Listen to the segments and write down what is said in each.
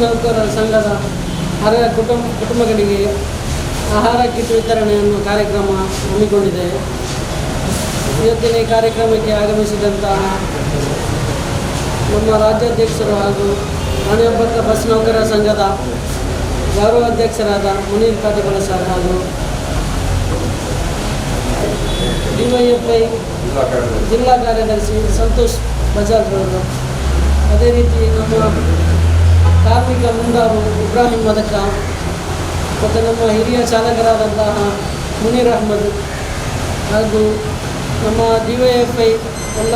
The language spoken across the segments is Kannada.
ನೌಕರರ ಸಂಘದ ಅರ್ಹ ಕುಟುಂಬಗಳಿಗೆ ಆಹಾರ ಕಿಟ್ ವಿತರಣೆಯನ್ನು ಕಾರ್ಯಕ್ರಮ ಹಮ್ಮಿಕೊಂಡಿದೆ. ಇವತ್ತಿನ ಈ ಕಾರ್ಯಕ್ರಮಕ್ಕೆ ಆಗಮಿಸಿದಂತಹ ನಮ್ಮ ರಾಜ್ಯಾಧ್ಯಕ್ಷರು ಹಾಗೂ ರಾಣಿಹಬ್ಬಕ್ಕ ಬಸ್ ನೌಕರರ ಸಂಘದ ಗೌರವ ಅಧ್ಯಕ್ಷರಾದ ಮುನೀರ್ ಕಾಟಿಗೊಳ ಸರ್ ಹಾಗೂ ಡಿವೈಎಫ್ಐ ಜಿಲ್ಲಾ ಕಾರ್ಯದರ್ಶಿ ಸಂತೋಷ್ ಬಜಾಜ್ ಅವರು, ಅದೇ ರೀತಿ ನಮ್ಮ ಕಾರ್ಮಿಕ ಮುಂದಾರು ಇಬ್ರಾಹಿಂ ಮದಕ ಮತ್ತು ನಮ್ಮ ಹಿರಿಯ ಚಾಲಕರಾದಂತಹ ಮುನೀರ್ ಅಹ್ಮದ್ ಹಾಗೂ ನಮ್ಮ ಡಿವೈಎಫ್ಐ ಎಲ್ಲ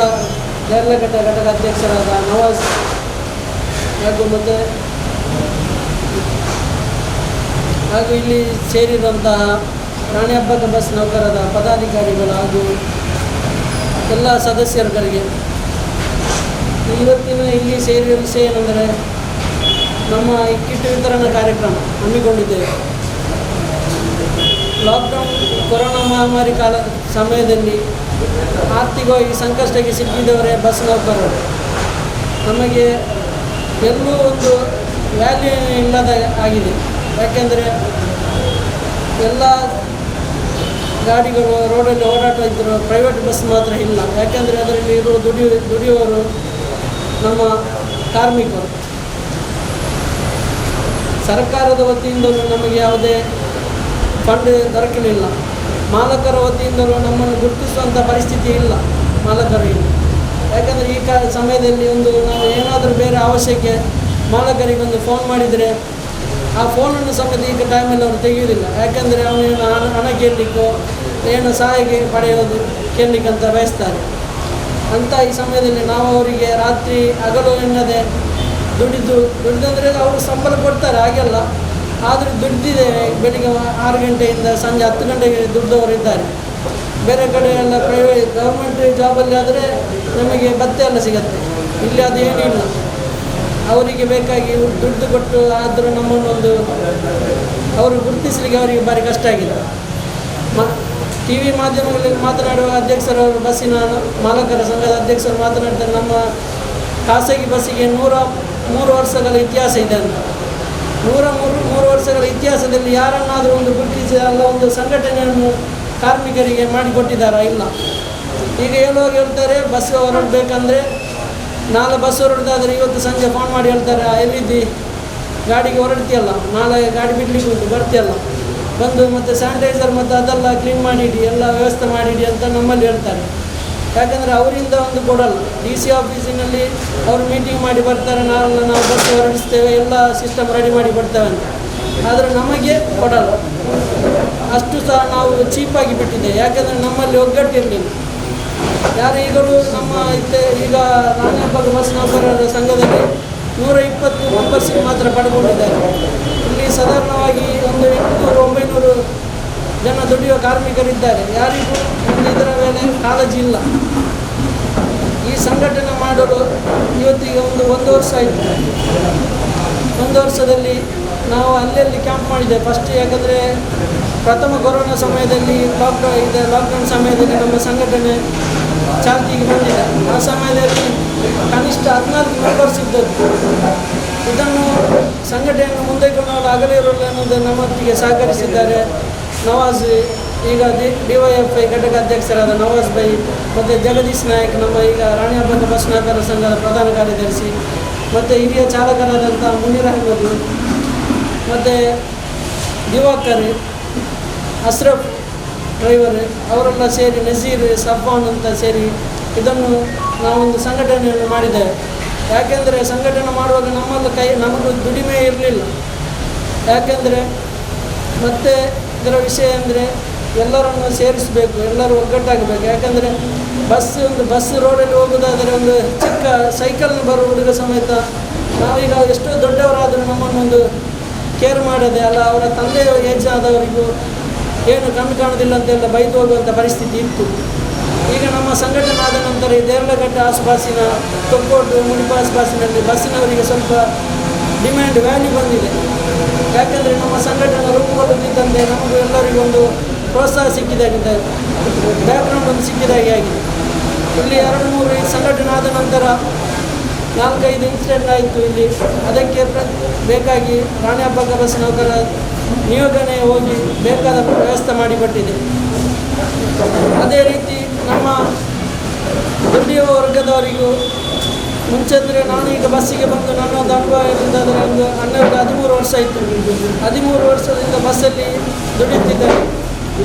ದೇರ್ಲಘಟ್ಟ ಘಟಕ ಅಧ್ಯಕ್ಷರಾದ ನವಾಜ್ ಹಾಗೂ ಇಲ್ಲಿ ಸೇರಿರುವಂತಹ ರಾಣಿಹಬ್ಬಕ್ಕ ಬಸ್ ನೌಕರರ ಪದಾಧಿಕಾರಿಗಳು ಹಾಗೂ ಎಲ್ಲ ಸದಸ್ಯರುಗಳಿಗೆ ಇವತ್ತಿನ ಇಲ್ಲಿ ಸೇರಿದ ವಿಷಯ ಏನೆಂದರೆ ನಮ್ಮ ಈ ಕಿಟ್ ವಿತರಣಾ ಕಾರ್ಯಕ್ರಮ ಹಮ್ಮಿಕೊಂಡಿದ್ದೇವೆ. ಲಾಕ್ಡೌನ್ ಕೊರೋನಾ ಮಹಾಮಾರಿ ಸಮಯದಲ್ಲಿ ಆರ್ಥಿಕವಾಗಿ ಸಂಕಷ್ಟಕ್ಕೆ ಸಿಕ್ಕಿದವರೇ ಬಸ್ ನೌಕರರು. ನಮಗೆ ಎಲ್ಲೂ ಒಂದು ವ್ಯಾಲ್ಯೂ ಇಲ್ಲದ ಆಗಿದೆ. ಯಾಕೆಂದರೆ ಎಲ್ಲ ಗಾಡಿಗಳು ರೋಡಲ್ಲಿ ಓಡಾಟ ಇದ್ದರು, ಪ್ರೈವೇಟ್ ಬಸ್ ಮಾತ್ರ ಇಲ್ಲ. ಯಾಕೆಂದರೆ ಅದರಲ್ಲಿ ಇರುವ ದುಡಿಯುವವರು ನಮ್ಮ ಕಾರ್ಮಿಕರು. ಸರ್ಕಾರದ ವತಿಯಿಂದಲೂ ನಮಗೆ ಯಾವುದೇ ಫಂಡ್ ದೊರಕಲಿಲ್ಲ. ಮಾಲಕರ ವತಿಯಿಂದಲೂ ನಮ್ಮನ್ನು ಗುರುತಿಸುವಂಥ ಪರಿಸ್ಥಿತಿ ಇಲ್ಲ ಮಾಲಕರಿಗೆ. ಯಾಕಂದರೆ ಈ ಸಮಯದಲ್ಲಿ ನಾವು ಏನಾದರೂ ಬೇರೆ ಅವಶ್ಯಕ್ಕೆ ಮಾಲಕರಿಗೊಂದು ಫೋನ್ ಮಾಡಿದರೆ ಆ ಫೋನನ್ನು ಸಮೇತ ಈಗ ಟೈಮಲ್ಲಿ ಅವರು ತೆಗೆಯುವುದಿಲ್ಲ. ಯಾಕೆಂದರೆ ಅವನೇನು ಹಣ ಕೇಳಲಿಕ್ಕೋ ಏನು ಸಹಾಯ ಪಡೆಯೋದು ಕೇಳಲಿಕ್ಕಂತ ಬಯಸ್ತಾರೆ. ಅಂಥ ಈ ಸಮಯದಲ್ಲಿ ನಾವು ಅವರಿಗೆ ರಾತ್ರಿ ಹಗಲು ಎನ್ನದೆ ದುಡಿದಂದರೆ ಅವರು ಸಂಬಳ ಕೊಡ್ತಾರೆ, ಹಾಗೆಲ್ಲ. ಆದರೆ ದುಡ್ದಿದೆ ಬೆಳಿಗ್ಗೆ 6 ಗಂಟೆಯಿಂದ ಸಂಜೆ 10 ಗಂಟೆಗೆ ದುಡ್ದವರು ಇದ್ದಾರೆ. ಬೇರೆ ಕಡೆ ಎಲ್ಲ ಪ್ರೈವೇಟ್ ಗೌರ್ಮೆಂಟ್ ಜಾಬಲ್ಲಿ ಆದರೆ ನಮಗೆ ಭತ್ಯೆ ಎಲ್ಲ ಸಿಗುತ್ತೆ. ಇಲ್ಲಿ ಅದು ಏನಿಲ್ಲ. ಅವರಿಗೆ ಬೇಕಾಗಿ ದುಡ್ಡು ಕೊಟ್ಟು ಆದರೂ ನಮ್ಮನ್ನೊಂದು ಅವರು ಗುರುತಿಸಲಿಕ್ಕೆ ಅವರಿಗೆ ಭಾರಿ ಕಷ್ಟ ಆಗಿದೆ. ಟಿ ವಿ ಮಾಧ್ಯಮಗಳಲ್ಲಿ ಮಾತನಾಡುವ ಅಧ್ಯಕ್ಷರವರು, ಬಸ್ಸಿನ ಮಾಲಕರ ಸಂಘದ ಅಧ್ಯಕ್ಷರು ಮಾತನಾಡ್ತಾರೆ, ನಮ್ಮ ಖಾಸಗಿ ಬಸ್ಸಿಗೆ 103 ವರ್ಷಗಳ ಇತಿಹಾಸ ಇದೆ ಅಂತ. 103 ವರ್ಷಗಳ ಇತಿಹಾಸದಲ್ಲಿ ಯಾರನ್ನಾದರೂ ಒಂದು ಗುರುತಿಸಿ ಅಲ್ಲ ಒಂದು ಸಂಘಟನೆಯನ್ನು ಕಾರ್ಮಿಕರಿಗೆ ಮಾಡಿಕೊಟ್ಟಿದ್ದಾರಾ? ಇಲ್ಲ. ಈಗ ಹೇಳ್ತಾರೆ ಬಸ್ ಹೊರಡಬೇಕಂದ್ರೆ ನಾಳೆ ಬಸ್ ಹೊರಡ್ದಾದರೆ ಇವತ್ತು ಸಂಜೆ ಫೋನ್ ಮಾಡಿ ಹೇಳ್ತಾರೆ, ಎಲ್ಲಿದ್ದಿ, ಗಾಡಿಗೆ ಹೊರಡ್ತೀಯಲ್ಲ, ನಾಳೆ ಗಾಡಿ ಬಿಡ್ಲಿಕ್ಕೆ ಉಂಟು, ಬರ್ತೀಯಲ್ಲ, ಬಂದು ಮತ್ತು ಸ್ಯಾನಿಟೈಸರ್ ಮತ್ತು ಅದೆಲ್ಲ ಕ್ಲೀನ್ ಮಾಡಿಡಿ, ಎಲ್ಲ ವ್ಯವಸ್ಥೆ ಮಾಡಿಡಿ ಅಂತ ನಮ್ಮಲ್ಲಿ ಹೇಳ್ತಾರೆ. ಯಾಕಂದರೆ ಅವರಿಂದ ಒಂದು ಕೊಡಲ್ಲ. DC ಆಫೀಸಿನಲ್ಲಿ ಅವರು ಮೀಟಿಂಗ್ ಮಾಡಿ ಬರ್ತಾರೆ, ನಾಳೆ ನಾವು ಬಸ್ ಹೊರಡಿಸ್ತೇವೆ, ಎಲ್ಲ ಸಿಸ್ಟಮ್ ರೆಡಿ ಮಾಡಿ ಕೊಡ್ತೇವೆ ಅಂತ. ಆದರೆ ನಮಗೆ ಕೊಡಲ್ಲ. ಅಷ್ಟು ಸಹ ನಾವು ಚೀಪಾಗಿ ಬಿಟ್ಟಿದ್ದೇವೆ. ಯಾಕೆಂದರೆ ನಮ್ಮಲ್ಲಿ ಒಗ್ಗಟ್ಟಿರಲಿಲ್ಲ. ಯಾರು ಈಗಲೂ ನಮ್ಮ ಈಗ ರಾಣಿಹಬ್ಬಕ್ಕ ಬಸ್ ನೌಕರರ ಸಂಘದಲ್ಲಿ 120 ಮೆಂಬರ್ಸಿಗೆ ಮಾತ್ರ ಪಡ್ಕೊಂಡಿದ್ದಾರೆ. ಇಲ್ಲಿ ಸಾಧಾರಣವಾಗಿ ಒಂದು 800-900 ಜನ ದುಡಿಯುವ ಕಾರ್ಮಿಕರಿದ್ದಾರೆ. ಯಾರಿಗೂ ಇದರ ಮೇಲೆ ಕಾಳಜಿ ಇಲ್ಲ. ಈ ಸಂಘಟನೆ ಮಾಡಲು ಇವತ್ತಿಗೆ ಒಂದು ವರ್ಷ ಆಯಿತು. 1 ವರ್ಷದಲ್ಲಿ ನಾವು ಅಲ್ಲಲ್ಲಿ ಕ್ಯಾಂಪ್ ಮಾಡಿದ್ದೇವೆ. ಫಸ್ಟ್ ಯಾಕಂದರೆ ಪ್ರಥಮ ಕೊರೋನಾ ಸಮಯದಲ್ಲಿ ಲಾಕ್ಡೌನ್ ಸಮಯದಲ್ಲಿ ನಮ್ಮ ಸಂಘಟನೆ ಚಾಲ್ತಿಗೆ ಬಂದಿದೆ. ಆ ಸಮಯದಲ್ಲಿ ಕನಿಷ್ಠ 14 ಮೆಂಬರ್ಸ್ ಇದ್ದದ್ದು. ಇದನ್ನು ಸಂಘಟನೆಯನ್ನು ಮುಂದೆಕೊಂಡು ಆಗಲಿರಲು ಅನ್ನೋದು ನಮ್ಮೊಟ್ಟಿಗೆ ಸಹಕರಿಸಿದ್ದಾರೆ ನವಾಜ್, ಈಗ ಡಿವೈಎಫ್ಐ ಘಟಕ ಅಧ್ಯಕ್ಷರಾದ ನವಾಜ್ ಬೈ, ಮತ್ತು ಜಗದೀಶ್ ನಾಯಕ್, ನಮ್ಮ ಈಗ ರಾಣಿಹಬ್ಬಕ್ಕ ಬಸ್ ನೌಕರರ ಸಂಘದ ಪ್ರಧಾನ ಕಾರ್ಯದರ್ಶಿ, ಮತ್ತು ಹಿರಿಯ ಚಾಲಕರಾದಂಥ ಮುನೀರ್ ಅಹ್ಮದ್, ಮತ್ತು ದಿವಾಕರ್, ಅಶ್ರಫ್ ಡ್ರೈವರ್ ಅವರೆಲ್ಲ ಸೇರಿ, ನಜೀರ್, ಸಫಾನ್ ಅಂತ ಸೇರಿ ಇದನ್ನು ನಾವೊಂದು ಸಂಘಟನೆಯನ್ನು ಮಾಡಿದ್ದೇವೆ. ಯಾಕೆಂದರೆ ಸಂಘಟನೆ ಮಾಡುವಾಗ ನಮಗೂ ದುಡಿಮೆ ಇರಲಿಲ್ಲ. ಯಾಕೆಂದರೆ ಮತ್ತೆ ಇದರ ವಿಷಯ ಅಂದರೆ ಎಲ್ಲರನ್ನು ಸೇರಿಸಬೇಕು, ಎಲ್ಲರೂ ಒಗ್ಗಟ್ಟಾಗಬೇಕು. ಯಾಕೆಂದರೆ ಬಸ್ ರೋಡಲ್ಲಿ ಹೋಗೋದಾದರೆ ಒಂದು ಚಿಕ್ಕ ಸೈಕಲ್ನ ಬರೋ ಹುಡುಗ ಸಮೇತ ನಾವೀಗ ಎಷ್ಟೋ ದೊಡ್ಡವರಾದರೂ ನಮ್ಮನ್ನೊಂದು ಕೇರ್ ಮಾಡದೆ ಅಲ್ಲ, ಅವರ ತಂದೆಯ ಏಜ್ ಆದವರಿಗೂ ಏನು ಕಣ್ಣು ಕಾಣೋದಿಲ್ಲ ಅಂತೆಲ್ಲ ಬೈದು ಹೋಗುವಂಥ ಪರಿಸ್ಥಿತಿ ಇತ್ತು. ಈಗ ನಮ್ಮ ಸಂಘಟನೆ ಆದ ನಂತರ ಈ ದೇರ್ಲಘಟ್ಟ ಆಸುಪಾಸಿನ ತೊಕ್ಕೋಟು ಮುಡಿಪ ಆಸುಪಾಸಿನಲ್ಲಿ ಬಸ್ಸಿನವರಿಗೆ ಸ್ವಲ್ಪ ಡಿಮ್ಯಾಂಡ್ ವ್ಯಾಲ್ಯೂ ಬಂದಿದೆ. ಯಾಕೆಂದರೆ ನಮ್ಮ ಸಂಘಟನೆ ರೂಪುಗೊಳ್ಳುತ್ತಿದ್ದಂತೆ ನಮಗೂ ಎಲ್ಲರಿಗೂ ಒಂದು ಪ್ರೋತ್ಸಾಹ ಸಿಕ್ಕಿದಾಗಿದೆ, ಬ್ಯಾಕ್ಗ್ರೌಂಡ್ ಒಂದು ಸಿಕ್ಕಿದಾಗೆ ಆಗಿದೆ. ಇಲ್ಲಿ 2-3 ಸಂಘಟನೆ ಆದ ನಂತರ 4-5 ಇನ್ಸಿಡೆಂಟ್ ಆಯಿತು ಇಲ್ಲಿ. ಅದಕ್ಕೆ ಬೇಕಾಗಿ ರಾಣಿ ಅಬ್ಬಕ್ಕ ಬಸ್ ನೌಕರ ನಿಯೋಗನೆ ಹೋಗಿ ಬೇಕಾದ ವ್ಯವಸ್ಥೆ ಮಾಡಿಕೊಟ್ಟಿದೆ. ಅದೇ ರೀತಿ ನಮ್ಮ ದುಡಿಯುವ ವರ್ಗದವರಿಗೂ ಮುಂಚೆ ಅಂದರೆ ನಾನು ಈಗ ಬಸ್ಸಿಗೆ ಬಂದು ನನ್ನೊಂದು ಅನುಭವ ಏನಿದ್ದಾದರೆ ಒಂದು 13 ವರ್ಷ ಆಯಿತು. 13 ವರ್ಷದಿಂದ ಬಸ್ಸಲ್ಲಿ ದುಡಿಯುತ್ತಿದ್ದೇನೆ.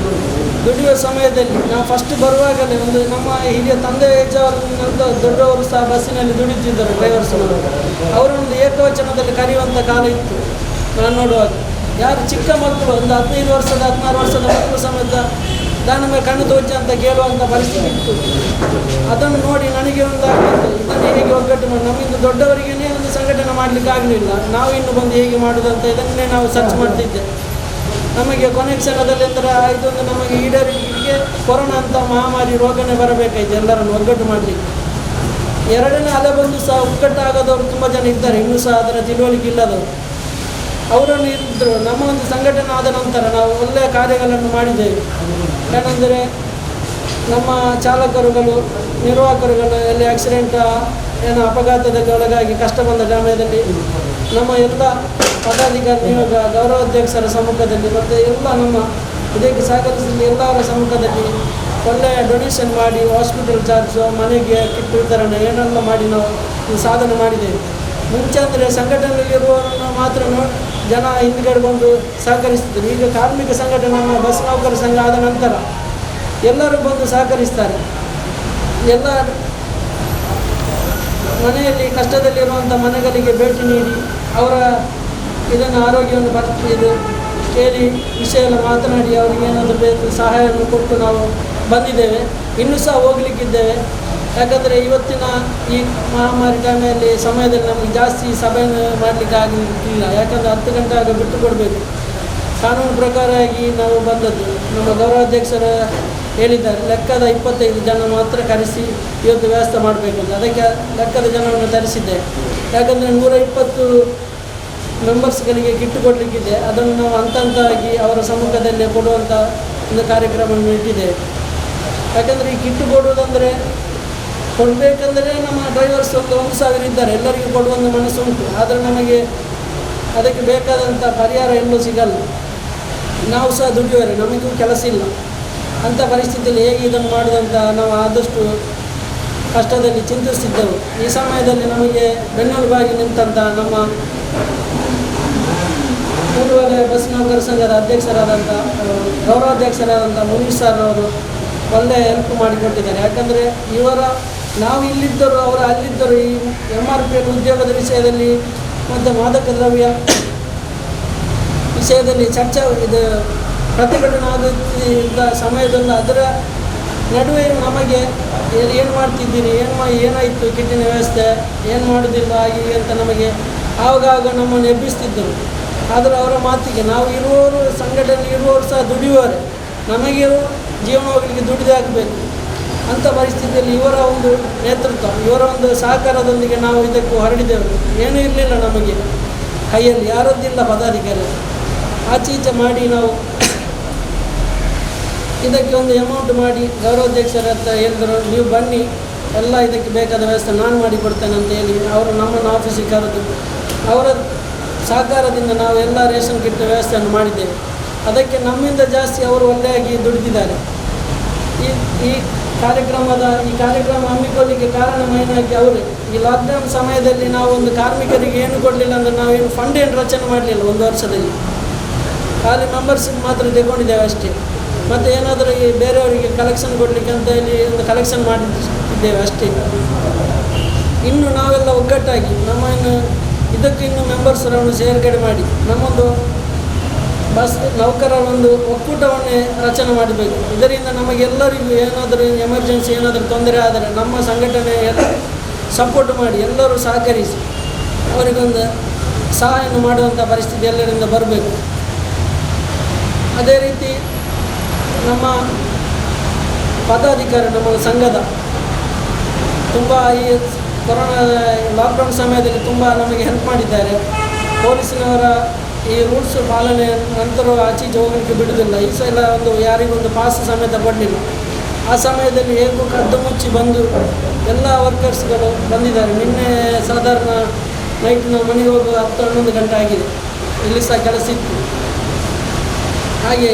ದುಡಿಯುವ ಸಮಯದಲ್ಲಿ ನಾವು ಫಸ್ಟ್ ಬರುವಾಗಲೇ ಒಂದು ನಮ್ಮ ಹಿರಿಯ ತಂದೆ ಏಜಾದಂಥ ದೊಡ್ಡವರು ಸಹ ಬಸ್ಸಿನಲ್ಲಿ ದುಡಿಯುತ್ತಿದ್ದರು, ಡ್ರೈವರ್ಸ್. ಅವರೊಂದು ಏಕವಚನದಲ್ಲಿ ಕರೆಯುವಂಥ ಕಾಲ ಇತ್ತು. ನಾನು ನೋಡುವಾಗ ಯಾರು ಚಿಕ್ಕ ಮಕ್ಕಳು ಒಂದು 15 ವರ್ಷದ 16 ವರ್ಷದ ಮಕ್ಕಳು ಸಮೇತ ನನ್ನ ಮೇಲೆ ಕಣ್ಣು ತೋಚಿ ಅಂತ ಕೇಳುವಂಥ ಪರಿಸ್ಥಿತಿ ಇತ್ತು. ಅದನ್ನು ನೋಡಿ ನನಗೆ ಒಂದು ಇದನ್ನು ಹೇಗೆ ಒಗ್ಗಟ್ಟು ಮಾಡಿ ನಮ್ಮಿಂದ ದೊಡ್ಡವರಿಗೇ ಒಂದು ಸಂಘಟನೆ ಮಾಡಲಿಕ್ಕೆ ಆಗಲಿಲ್ಲ, ನಾವು ಇನ್ನು ಬಂದು ಹೇಗೆ ಮಾಡೋದಂತ ಇದನ್ನೇ ನಾವು ಸರ್ಚ್ ಮಾಡ್ತಿದ್ದೆ. ನಮಗೆ ಕೊನೆ ಕ್ಷಣದಲ್ಲಿ ಅಂದರೆ ಇದೊಂದು ನಮಗೆ ಈಡೇರಿಗೆ ಕೊರೋನಾ ಅಂತ ಮಹಾಮಾರಿ ರೋಗನೇ ಬರಬೇಕಾಯ್ತು ಎಲ್ಲರನ್ನು ಒಗ್ಗಟ್ಟು ಮಾಡಲಿಕ್ಕೆ. 2ನೇ ಅಲೆ ಬಂದು ಸಹ ಒಗ್ಗಟ್ಟಾಗದವರು ತುಂಬ ಜನ ಇದ್ದಾರೆ, ಇನ್ನೂ ಸಹ ಅದರ ತಿಳುವಳಿಕೆ ಇಲ್ಲದವರು. ಅವರನ್ನು ಇದ್ದರು. ನಮ್ಮ ಒಂದು ಸಂಘಟನೆ ಆದ ನಂತರ ನಾವು ಒಳ್ಳೆಯ ಕಾರ್ಯಗಳನ್ನು ಮಾಡಿದ್ದೇವೆ. ಏನೆಂದರೆ ನಮ್ಮ ಚಾಲಕರುಗಳು, ನಿರ್ವಾಹಕರುಗಳು ಎಲ್ಲಿ ಆಕ್ಸಿಡೆಂಟ್ ಏನೋ ಅಪಘಾತದಲ್ಲಿ ಒಳಗಾಗಿ ಕಷ್ಟ ಬಂದ ಸಮಯದಲ್ಲಿ ನಮ್ಮ ಎಲ್ಲ ಪದಾಧಿಕಾರಿ ನಿಯೋಗ ಗೌರವಾಧ್ಯಕ್ಷರ ಸಮ್ಮುಖದಲ್ಲಿ ಮತ್ತು ಎಲ್ಲ ನಮ್ಮ ಇದಕ್ಕೆ ಸಹಕರಿಸಿದ ಎಲ್ಲರ ಸಮ್ಮುಖದಲ್ಲಿ ಒಳ್ಳೆಯ ಡೊನೇಷನ್ ಮಾಡಿ ಹಾಸ್ಪಿಟಲ್ ಚಾರ್ಜು, ಮನೆಗೆ ಕಿಟ್ ವಿತರಣೆ ಏನೆಲ್ಲ ಮಾಡಿ ನಾವು ಈ ಸಾಧನೆ ಮಾಡಿದ್ದೇವೆ. ಮುಂಚೆ ಅಂದರೆ ಸಂಘಟನೆಯಲ್ಲಿರುವವರನ್ನು ಮಾತ್ರ ಜನ ಹಿಂದುಗಡೆಗೊಂಡು ಸಹಕರಿಸ್ತಿದ್ರು. ಈಗ ಕಾರ್ಮಿಕ ಸಂಘಟನೆ ನಮ್ಮ ಬಸ್ ನೌಕರ ಸಂಘ ಆದ ನಂತರ ಎಲ್ಲರೂ ಬಂದು ಸಹಕರಿಸ್ತಾರೆ. ಎಲ್ಲ ಮನೆಯಲ್ಲಿ ಕಷ್ಟದಲ್ಲಿರುವಂಥ ಮನೆಗಳಿಗೆ ಭೇಟಿ ನೀಡಿ ಅವರ ಇದನ್ನು ಆರೋಗ್ಯವನ್ನು ಇದು ಕೇಳಿ ವಿಷಯ ಎಲ್ಲ ಮಾತನಾಡಿ ಅವರಿಗೆ ಏನಾದರೂ ಬೇಕು ಸಹಾಯವನ್ನು ಕೊಟ್ಟು ನಾವು ಬಂದಿದ್ದೇವೆ. ಇನ್ನೂ ಸಹ ಹೋಗಲಿಕ್ಕಿದ್ದೇವೆ. ಯಾಕಂದರೆ ಇವತ್ತಿನ ಈ ಮಹಾಮಾರಿ ಟೈಮಲ್ಲಿ ಸಮಯದಲ್ಲಿ ನಮಗೆ ಜಾಸ್ತಿ ಸಭೆಯನ್ನು ಮಾಡಲಿಕ್ಕೆ ಆಗಲಿಕ್ಕಿಲ್ಲ. ಯಾಕಂದರೆ 10 ಗಂಟೆ ಆಗ ಬಿಟ್ಟು ಕೊಡಬೇಕು. ಕಾನೂನು ಪ್ರಕಾರ ಆಗಿ ನಾವು ಬಂದದ್ದು. ನಮ್ಮ ಗೌರವಾಧ್ಯಕ್ಷರ ಹೇಳಿದ್ದಾರೆ ಲೆಕ್ಕದ 25 ಜನ ಮಾತ್ರ ಕರೆಸಿ ಇವತ್ತು ವ್ಯವಸ್ಥೆ ಮಾಡಬೇಕಂತ. ಅದಕ್ಕೆ ಲೆಕ್ಕದ ಜನವನ್ನು ತರಿಸಿದ್ದೆ. ಯಾಕಂದರೆ 120 ಮೆಂಬರ್ಸ್ಗಳಿಗೆ ಕಿಟ್ಟು ಕೊಡಲಿಕ್ಕಿದೆ. ಅದನ್ನು ನಾವು ಹಂತವಾಗಿ ಅವರ ಸಮ್ಮುಖದಲ್ಲೇ ಕೊಡುವಂಥ ಒಂದು ಕಾರ್ಯಕ್ರಮವನ್ನು ಇಟ್ಟಿದ್ದೇವೆ. ಯಾಕಂದರೆ ಈ ಕಿಟ್ಟು ಕೊಡುವುದಂದರೆ ಕೊಡಬೇಕಂದರೆ ನಮ್ಮ ಡ್ರೈವರ್ಸ್ ಒಂದು 1,000 ಇದ್ದಾರೆ, ಎಲ್ಲರಿಗೂ ಕೊಡುವಂಥ ಮನಸ್ಸು ಉಂಟು. ಆದರೆ ನಮಗೆ ಅದಕ್ಕೆ ಬೇಕಾದಂಥ ಪರಿಹಾರ ಎಲ್ಲೂ ಸಿಗಲ್ಲ. ನಾವು ಸಹ ದುಡಿಯುವರೆ, ನಮಗೂ ಕೆಲಸ ಇಲ್ಲ. ಅಂಥ ಪರಿಸ್ಥಿತಿಯಲ್ಲಿ ಹೇಗೆ ಇದನ್ನು ಮಾಡೋದಂತ ನಾವು ಆದಷ್ಟು ಕಷ್ಟದಲ್ಲಿ ಚಿಂತಿಸ್ತಿದ್ದೆವು. ಈ ಸಮಯದಲ್ಲಿ ನಮಗೆ ಬೆನ್ನೆಲುಬಾಗಿ ನಿಂತಂಥ ನಮ್ಮ ಪೂರ್ವದ ಬಸ್ ನೌಕರ ಸಂಘದ ಅಧ್ಯಕ್ಷರಾದಂಥ ಗೌರವಾಧ್ಯಕ್ಷರಾದಂಥ ಮುನೀರ್ ಸರ್ ಅವರು ಒಳ್ಳೆಯ ಹೆಲ್ಪ್ ಮಾಡಿಕೊಟ್ಟಿದ್ದಾರೆ. ಯಾಕಂದರೆ ನಾವು ಇಲ್ಲಿದ್ದರು, ಅವರು ಅಲ್ಲಿದ್ದರು. ಈ MRP ಉದ್ಯೋಗದ ವಿಷಯದಲ್ಲಿ ಮತ್ತು ಮಾದಕ ದ್ರವ್ಯ ವಿಷಯದಲ್ಲಿ ಚರ್ಚೆ ಪ್ರತಿಭಟನೆ ಆಗುತ್ತಿದ್ದ ಸಮಯದಲ್ಲಿ ಅದರ ನಡುವೆ ನಮಗೆ ಏನು ಮಾಡ್ತಿದ್ದೀರಿ, ಏನಾಯಿತು ಕಿಟ್ಟಿನ ವ್ಯವಸ್ಥೆ, ಏನು ಮಾಡೋದಿಲ್ಲ ಹಾಗೆ ಅಂತ ನಮಗೆ ಆವಾಗ ನಮ್ಮನ್ನು ಎಬ್ಬಿಸ್ತಿದ್ದರು. ಆದರೆ ಅವರ ಮಾತಿಗೆ ನಾವು ಇರುವವರು, ಸಂಘಟನೆ ಇರುವವರು ಸಹ ದುಡಿಯುವವರೇ, ನಮಗೆ ಜೀವನ ಹೋಗಲಿಕ್ಕೆ ದುಡಿದೇ ಆಗಬೇಕು. ಅಂಥ ಪರಿಸ್ಥಿತಿಯಲ್ಲಿ ಇವರ ಒಂದು ನೇತೃತ್ವ, ಇವರ ಒಂದು ಸಹಕಾರದೊಂದಿಗೆ ನಾವು ಇದಕ್ಕೂ ಹೊರಡಿದೆವು. ಏನೂ ಇರಲಿಲ್ಲ ನಮಗೆ ಕೈಯಲ್ಲಿ, ಯಾರದ್ದಿಲ್ಲ ಪದಾಧಿಕಾರಿ. ಆಚೆ ಈಚೆ ಮಾಡಿ ನಾವು ಇದಕ್ಕೆ ಒಂದು ಅಮೌಂಟ್ ಮಾಡಿ ಗೌರವಾಧ್ಯಕ್ಷರ ಹತ್ರ ಹೇಳಿದರು, ನೀವು ಬನ್ನಿ ಎಲ್ಲ ಇದಕ್ಕೆ ಬೇಕಾದ ವ್ಯವಸ್ಥೆ ನಾನು ಮಾಡಿಕೊಡ್ತೇನೆ ಅಂತ ಹೇಳಿ ಅವರು ನಮ್ಮನ್ನು ಆಫೀಸಿಗೆ ಕರೆದು ಅವರ ಸಹಕಾರದಿಂದ ನಾವು ಎಲ್ಲ ರೇಷನ್ ಕಿಟ್ ವ್ಯವಸ್ಥೆಯನ್ನು ಮಾಡಿದ್ದೇವೆ. ಅದಕ್ಕೆ ನಮ್ಮಿಂದ ಜಾಸ್ತಿ ಅವರು ಒಳ್ಳೆಯಾಗಿ ದುಡಿದಿದ್ದಾರೆ. ಈ ಕಾರ್ಯಕ್ರಮ ಹಮ್ಮಿಕೊಳ್ಳಲಿಕ್ಕೆ ಕಾರಣ ಮೇನಾಗಿ ಅವರೇ. ಈ ಲಾಕ್ಡೌನ್ ಸಮಯದಲ್ಲಿ ನಾವು ಒಂದು ಕಾರ್ಮಿಕರಿಗೆ ಏನು ಕೊಡಲಿಲ್ಲ ಅಂದರೆ ನಾವೇನು ಫಂಡ್ ಏನು ರಚನೆ ಮಾಡಲಿಲ್ಲ. 1 ವರ್ಷದಲ್ಲಿ ಖಾಲಿ ಮೆಂಬರ್ಶಿಪ್ ಮಾತ್ರ ತಗೊಂಡಿದ್ದೇವೆ ಅಷ್ಟೇ. ಮತ್ತು ಏನಾದರೂ ಈ ಬೇರೆಯವರಿಗೆ ಕಲೆಕ್ಷನ್ ಕೊಡಲಿಕ್ಕೆ ಅಂತ ಹೇಳಿ ಒಂದು ಕಲೆಕ್ಷನ್ ಮಾಡಿದ್ದೇವೆ ಅಷ್ಟೇ. ಇನ್ನು ನಾವೆಲ್ಲ ಒಗ್ಗಟ್ಟಾಗಿ ನಮ್ಮನ್ನು ಇದಕ್ಕೆ ಇನ್ನು ಮೆಂಬರ್ಸರನ್ನು ಸೇರ್ಗಡೆ ಮಾಡಿ ನಮ್ಮೊಂದು ಬಸ್ ನೌಕರರ ಒಂದು ಒಕ್ಕೂಟವನ್ನೇ ರಚನೆ ಮಾಡಬೇಕು. ಇದರಿಂದ ನಮಗೆಲ್ಲರಿಗೂ ಏನಾದರೂ ಎಮರ್ಜೆನ್ಸಿ ಏನಾದರೂ ತೊಂದರೆ ಆದರೆ ನಮ್ಮ ಸಂಘಟನೆ ಸಪೋರ್ಟ್ ಮಾಡಿ ಎಲ್ಲರೂ ಸಹಕರಿಸಿ ಅವರಿಗೊಂದು ಸಹಾಯವನ್ನು ಮಾಡುವಂಥ ಪರಿಸ್ಥಿತಿ ಎಲ್ಲರಿಂದ ಬರಬೇಕು. ಅದೇ ರೀತಿ ನಮ್ಮ ಪದಾಧಿಕಾರಿ ನಮ್ಮ ಸಂಘದ ತುಂಬ ಈ ಕೊರೋನಾ ಲಾಕ್ಡೌನ್ ಸಮಯದಲ್ಲಿ ತುಂಬ ನಮಗೆ ಹೆಲ್ಪ್ ಮಾಡಿದ್ದಾರೆ. ಪೊಲೀಸಿನವರ ಈ ರೂಲ್ಸ್ ಪಾಲನೆ ನಂತರ ಆಚೀಚೆ ಹೋಗಲಿಕ್ಕೆ ಬಿಡುವುದಿಲ್ಲ. ಈ ಸಲ ಯಾರಿಗೊಂದು ಪಾಸ್ ಸಮೇತ ಕೊಡಲಿಲ್ಲ. ಆ ಸಮಯದಲ್ಲಿ ಹೇಗೂ ಕದ್ದು ಮುಚ್ಚಿ ಬಂದು ಎಲ್ಲ ವರ್ಕರ್ಸ್ಗಳು ಬಂದಿದ್ದಾರೆ. ನಿನ್ನೆ ಸಾಧಾರಣ ನೈಟ್ ನಾವು ಮನೆಗೆ ಹೋಗುವ 10-11 ಗಂಟೆ ಆಗಿದೆ. ಇಲ್ಲಿ ಸಹ ಕೆಲಸ ಇತ್ತು. ಹಾಗೆ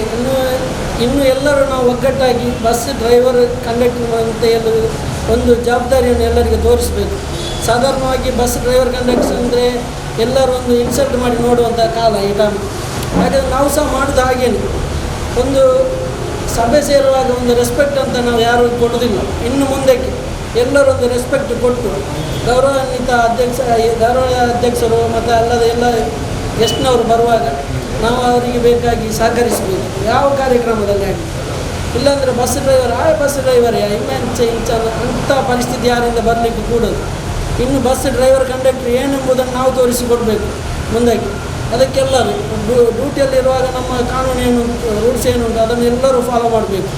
ಇನ್ನು ಎಲ್ಲರೂ ನಾವು ಒಗ್ಗಟ್ಟಾಗಿ ಬಸ್ ಡ್ರೈವರ್ ಕಂಡಕ್ಟರ್ ಅಂತ ಒಂದು ಜವಾಬ್ದಾರಿಯನ್ನು ಎಲ್ಲರಿಗೆ ತೋರಿಸಬೇಕು. ಸಾಧಾರಣವಾಗಿ ಬಸ್ ಡ್ರೈವರ್ ಕಂಡಕ್ಟರ್ ಅಂದರೆ ಎಲ್ಲರೂ ಒಂದು ಇನ್ಸಲ್ಟ್ ಮಾಡಿ ನೋಡುವಂಥ ಕಾಲ ಈ ಟೈಮ್. ಹಾಗಾದರೆ ನಾವು ಸಹ ಮಾಡೋದು ಹಾಗೇನೆ. ಒಂದು ಸಭೆ ಸೇರುವಾಗ ಒಂದು ರೆಸ್ಪೆಕ್ಟ್ ಅಂತ ನಾವು ಯಾರೂ ಕೊಡೋದಿಲ್ಲ. ಇನ್ನು ಮುಂದಕ್ಕೆ ಎಲ್ಲರೂ ಒಂದು ರೆಸ್ಪೆಕ್ಟ್ ಕೊಟ್ಟು ಗೌರವಾನ್ವಿತ ಅಧ್ಯಕ್ಷರು ಮತ್ತು ಅಲ್ಲದೆ ಎಲ್ಲ ಗೆಸ್ಟ್ನವರು ಬರುವಾಗ ನಾವು ಅವರಿಗೆ ಬೇಕಾಗಿ ಸಹಕರಿಸಬೇಕು. ಯಾವ ಕಾರ್ಯಕ್ರಮದಲ್ಲಿ ಆಗಿ ಇಲ್ಲಾಂದರೆ ಬಸ್ ಡ್ರೈವರ್ ಇಂಚ ಅಂಥ ಪರಿಸ್ಥಿತಿ ಯಾರಿಂದ ಬರಲಿಕ್ಕೆ ಕೂಡದು. ಇನ್ನು ಬಸ್ ಡ್ರೈವರ್ ಕಂಡಕ್ಟರ್ ಏನೆಂಬುದನ್ನು ನಾವು ತೋರಿಸಿಕೊಡಬೇಕು ಮುಂದಕ್ಕೆ. ಅದಕ್ಕೆಲ್ಲರೂ ಡ್ಯೂಟಿಯಲ್ಲಿರುವಾಗ ನಮ್ಮ ಕಾನೂನು ಏನು ರೂಲ್ಸ್ ಏನುಂಟು ಅದನ್ನು ಎಲ್ಲರೂ ಫಾಲೋ ಮಾಡಬೇಕು.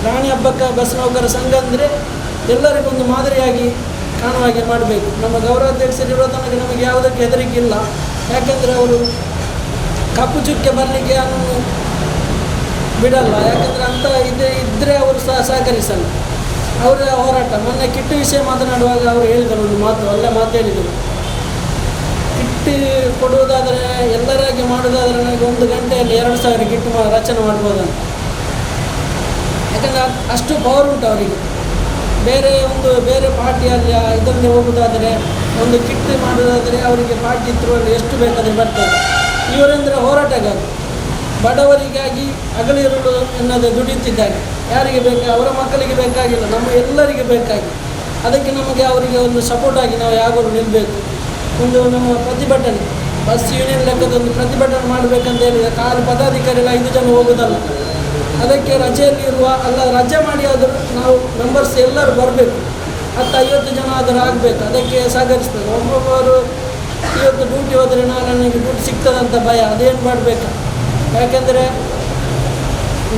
ರಾಣಿ ಹಬ್ಬಕ್ಕೆ ಬಸ್ ನೌಕರ ಸಂಘ ಅಂದರೆ ಎಲ್ಲರಿಗೊಂದು ಮಾದರಿಯಾಗಿ ಕಾಣುವ ಹಾಗೆ ಮಾಡಬೇಕು. ನಮ್ಮ ಗೌರವಾಧ್ಯಕ್ಷರಿರೋ ತನಕ ನಮಗೆ ಯಾವುದಕ್ಕೆ ಹೆದರಿಕೆ ಇಲ್ಲ. ಯಾಕೆಂದರೆ ಅವರು ಕಪ್ಪು ಚುಕ್ಕೆ ಬರಲಿಕ್ಕೆ ಅವನು ಬಿಡಲ್ಲ. ಯಾಕೆಂದರೆ ಅಂಥ ಇದ್ದರೆ ಅವರು ಸಹಕರಿಸಲ್ಲ. ಅವರ ಹೋರಾಟ. ಮೊನ್ನೆ ಕಿಟ್ಟು ವಿಷಯ ಮಾತನಾಡುವಾಗ ಅವರು ಹೇಳಿದರು ಒಂದು ಒಳ್ಳೆ ಮಾತು ಹೇಳಿದರು. ಕಿಟ್ಟು ಕೊಡುವುದಾದರೆ ಎಲ್ಲರಾಗಿ ಮಾಡೋದಾದರೆ ನನಗೆ 1 ಗಂಟೆಯಲ್ಲಿ 2,000 ಕಿಟ್ಟು ರಚನೆ ಮಾಡ್ಬೋದಂತ. ಯಾಕಂದರೆ ಅಷ್ಟು ಪವರ್ ಉಂಟು ಅವರಿಗೆ. ಬೇರೆ ಪಾರ್ಟಿಯಲ್ಲಿ ಇದರಲ್ಲಿ ಹೋಗೋದಾದರೆ ಒಂದು ಕಿಟ್ಟು ಮಾಡೋದಾದರೆ ಅವರಿಗೆ ಪಾರ್ಟಿ ಥ್ರೂಯಲ್ಲಿ ಎಷ್ಟು ಬೇಕಾದರೆ ಬರ್ತದೆ. ಇವರೆಂದರೆ ಹೋರಾಟಗಾರರು. ಬಡವರಿಗಾಗಿ ಹಗಲಿರುಳು ಎನ್ನದೇ ದುಡಿಯುತ್ತಿದ್ದಾರೆ. ಯಾರಿಗೆ ಅವರ ಮಕ್ಕಳಿಗೆ ಬೇಕಾಗಿಲ್ಲ, ನಮ್ಮ ಎಲ್ಲರಿಗೆ ಬೇಕಾಗಿ. ಅದಕ್ಕೆ ನಮಗೆ ಅವರಿಗೆ ಒಂದು ಸಪೋರ್ಟ್ ಆಗಿ ನಾವು ಯಾವಾಗಲೂ ನಿಲ್ಲಬೇಕು. ನಮ್ಮ ಪ್ರತಿಭಟನೆ ಬಸ್ ಯೂನಿಯನ್ ಲೆಕ್ಕದೊಂದು ಪ್ರತಿಭಟನೆ ಮಾಡಬೇಕಂತ ಹೇಳಿದರೆ ಕಾಲು ಪದಾಧಿಕಾರಿಗಳು 5 ಜನ ಹೋಗೋದಲ್ಲ. ಅದಕ್ಕೆ ರಜೆ ಮಾಡಿ ಆದರೂ ನಾವು ಮೆಂಬರ್ಸ್ ಎಲ್ಲರೂ ಬರಬೇಕು. 10-50 ಜನ ಆದರೂ ಆಗಬೇಕು. ಅದಕ್ಕೆ ಸಹಕರಿಸ್ಬೇಕು. ಒಬ್ಬೊಬ್ಬರು ಇವತ್ತು ಡ್ಯೂಟಿ ಹೋದರೆ ನನಗೆ ಡ್ಯೂಟಿ ಸಿಗ್ತದಂತ ಭಯ. ಅದೇನು ಮಾಡಬೇಕು? ಯಾಕೆಂದರೆ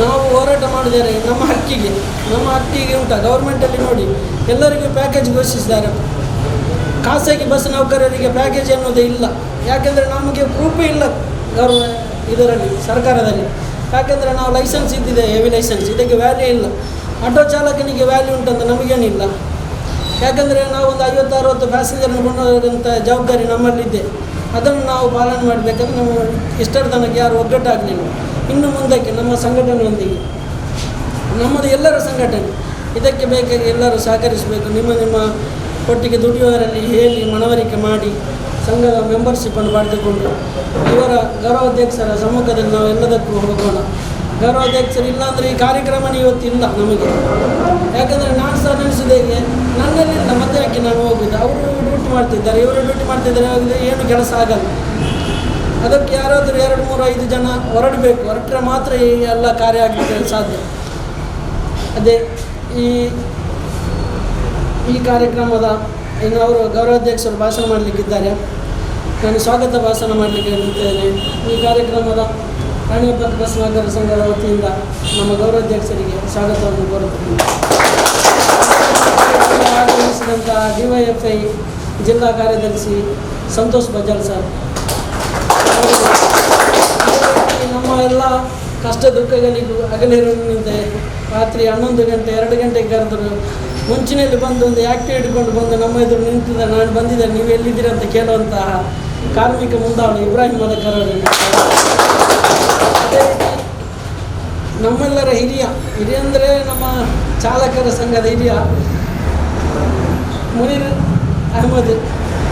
ನಾವು ಹೋರಾಟ ಮಾಡಿದರೆ ನಮ್ಮ ಹಕ್ಕಿಗೆ ಉಂಟ. ಗೌರ್ಮೆಂಟಲ್ಲಿ ನೋಡಿ ಎಲ್ಲರಿಗೂ ಪ್ಯಾಕೇಜ್ ಘೋಷಿಸಿದ್ದಾರೆ. ಖಾಸಗಿ ಬಸ್ ನೌಕರರಿಗೆ ಪ್ಯಾಕೇಜ್ ಅನ್ನೋದೇ ಇಲ್ಲ. ಯಾಕೆಂದರೆ ನಮಗೆ ಪ್ರೂಫೇ ಇಲ್ಲ ಇದರಲ್ಲಿ ಸರ್ಕಾರದಲ್ಲಿ. ಯಾಕೆಂದರೆ ನಾವು ಲೈಸೆನ್ಸ್ ಇದ್ದಿದೆ, ಹೆವಿ ಲೈಸೆನ್ಸ್, ಇದಕ್ಕೆ ವ್ಯಾಲ್ಯೂ ಇಲ್ಲ. ಆಟೋ ಚಾಲಕನಿಗೆ ವ್ಯಾಲ್ಯೂ ಉಂಟಂತ ನಮಗೇನಿಲ್ಲ. ಯಾಕೆಂದರೆ ನಾವು ಒಂದು 50-60 ಪ್ಯಾಸೆಂಜರ್ನ ಕೊಂಡೋದಂಥ ಜವಾಬ್ದಾರಿ ನಮ್ಮಲ್ಲಿದೆ. ಅದನ್ನು ನಾವು ಪಾಲನೆ ಮಾಡಬೇಕಂದ್ರೆ ನಾವು ಇಷ್ಟರ ತನಕ ಯಾರು ಒಗ್ಗಟ್ಟಾಗಲಿಲ್ಲ. ಇನ್ನು ಮುಂದಕ್ಕೆ ನಮ್ಮ ಸಂಘಟನೆಯೊಂದಿಗೆ ನಮ್ಮದು ಎಲ್ಲರ ಸಂಘಟನೆ ಇದಕ್ಕೆ ಬೇಕಾಗಿ ಎಲ್ಲರೂ ಸಹಕರಿಸಬೇಕು. ನಿಮ್ಮ ಒಟ್ಟಿಗೆ ದುಡಿಯುವವರಲ್ಲಿ ಹೇಳಿ ಮನವರಿಕೆ ಮಾಡಿ ಸಂಘದ ಮೆಂಬರ್ಶಿಪ್ಪನ್ನು ಪಡೆದುಕೊಂಡು ಇವರ ಗೌರವಾಧ್ಯಕ್ಷರ ಸಮ್ಮುಖದಲ್ಲಿ ನಾವು ಎಲ್ಲದಕ್ಕೂ ಹೋಗೋಣ. ಗೌರವಾಧ್ಯಕ್ಷರು ಇಲ್ಲಾಂದರೆ ಈ ಕಾರ್ಯಕ್ರಮನೇ ಇವತ್ತಿಲ್ಲ ನಮಗೆ. ಯಾಕಂದರೆ ನಾನು ಸಹ ನೆನೆಸಿದ್ದೇನೆ, ನನ್ನಲ್ಲಿಲ್ಲ ಮತ್ತೆ ಯಾಕೆ ನಾನು ಹೋಗುವುದು. ಅವರು ಡ್ಯೂಟಿ ಮಾಡ್ತಿದ್ದಾರೆ, ಇವರು ಡ್ಯೂಟಿ ಮಾಡ್ತಿದ್ದಾರೆ, ಏನು ಕೆಲಸ ಆಗಲ್ಲ. ಅದಕ್ಕೆ ಯಾರಾದರೂ 2-3-5 ಜನ ಹೊರಟರೆ ಮಾತ್ರ ಈ ಎಲ್ಲ ಕಾರ್ಯ ಆಗಲಿಕ್ಕೆ ಸಾಧ್ಯ. ಅದೇ ಈ ಕಾರ್ಯಕ್ರಮದ ಇನ್ನು ಅವರು ಗೌರವಾಧ್ಯಕ್ಷರು ಭಾಷಣ ಮಾಡಲಿಕ್ಕಿದ್ದಾರೆ. ನಾನು ಸ್ವಾಗತ ಭಾಷಣ ಮಾಡಲಿಕ್ಕೆ ಇರುತ್ತೇನೆ. ಈ ಕಾರ್ಯಕ್ರಮದ ರಾಣಿ ಹಬ್ಬದ ಬಸ್ ನೌಕರರ ಸಂಘದ ವತಿಯಿಂದ ನಮ್ಮ ಗೌರವಾಧ್ಯಕ್ಷರಿಗೆ ಸ್ವಾಗತವನ್ನು ಕೋರುತ್ತೇನೆ. ಆಗಮಿಸಿದಂಥ DYFI ಜಿಲ್ಲಾ ಕಾರ್ಯದರ್ಶಿ ಸಂತೋಷ್ ಬಜಾರ್ ಸರ್, ನಮ್ಮ ಎಲ್ಲ ಕಷ್ಟ ದುಃಖಗಳಿಗೂ ಹಗಲಿರುವಂತೆ ರಾತ್ರಿ 11 ಗಂಟೆ 2 ಗಂಟೆಗೆ ಕರೆದರು ಮುಂಚಿನಲ್ಲಿ ಬಂದು ಒಂದು ಆ್ಯಕ್ಟಿವ್ ಹಿಡ್ಕೊಂಡು ಬಂದು ನಮ್ಮ ಎದುರು ನಿಂತಿದ್ದಾರೆ. ನಾನು ಬಂದಿದ್ದೇನೆ, ನೀವು ಎಲ್ಲಿದ್ದೀರಿ ಅಂತ ಕೇಳುವಂತಹ ಕಾರ್ಮಿಕ ಮುಂದಾಳು ಇಬ್ರಾಹಿಂ ಮದಕರ್ ಅವರಿಗೆ. ಅದೇ ರೀತಿ ನಮ್ಮೆಲ್ಲರ ಹಿರಿಯ ಅಂದರೆ ನಮ್ಮ ಚಾಲಕರ ಸಂಘದ ಹಿರಿಯ ಮುನೀರ್ ಅಹಮದ್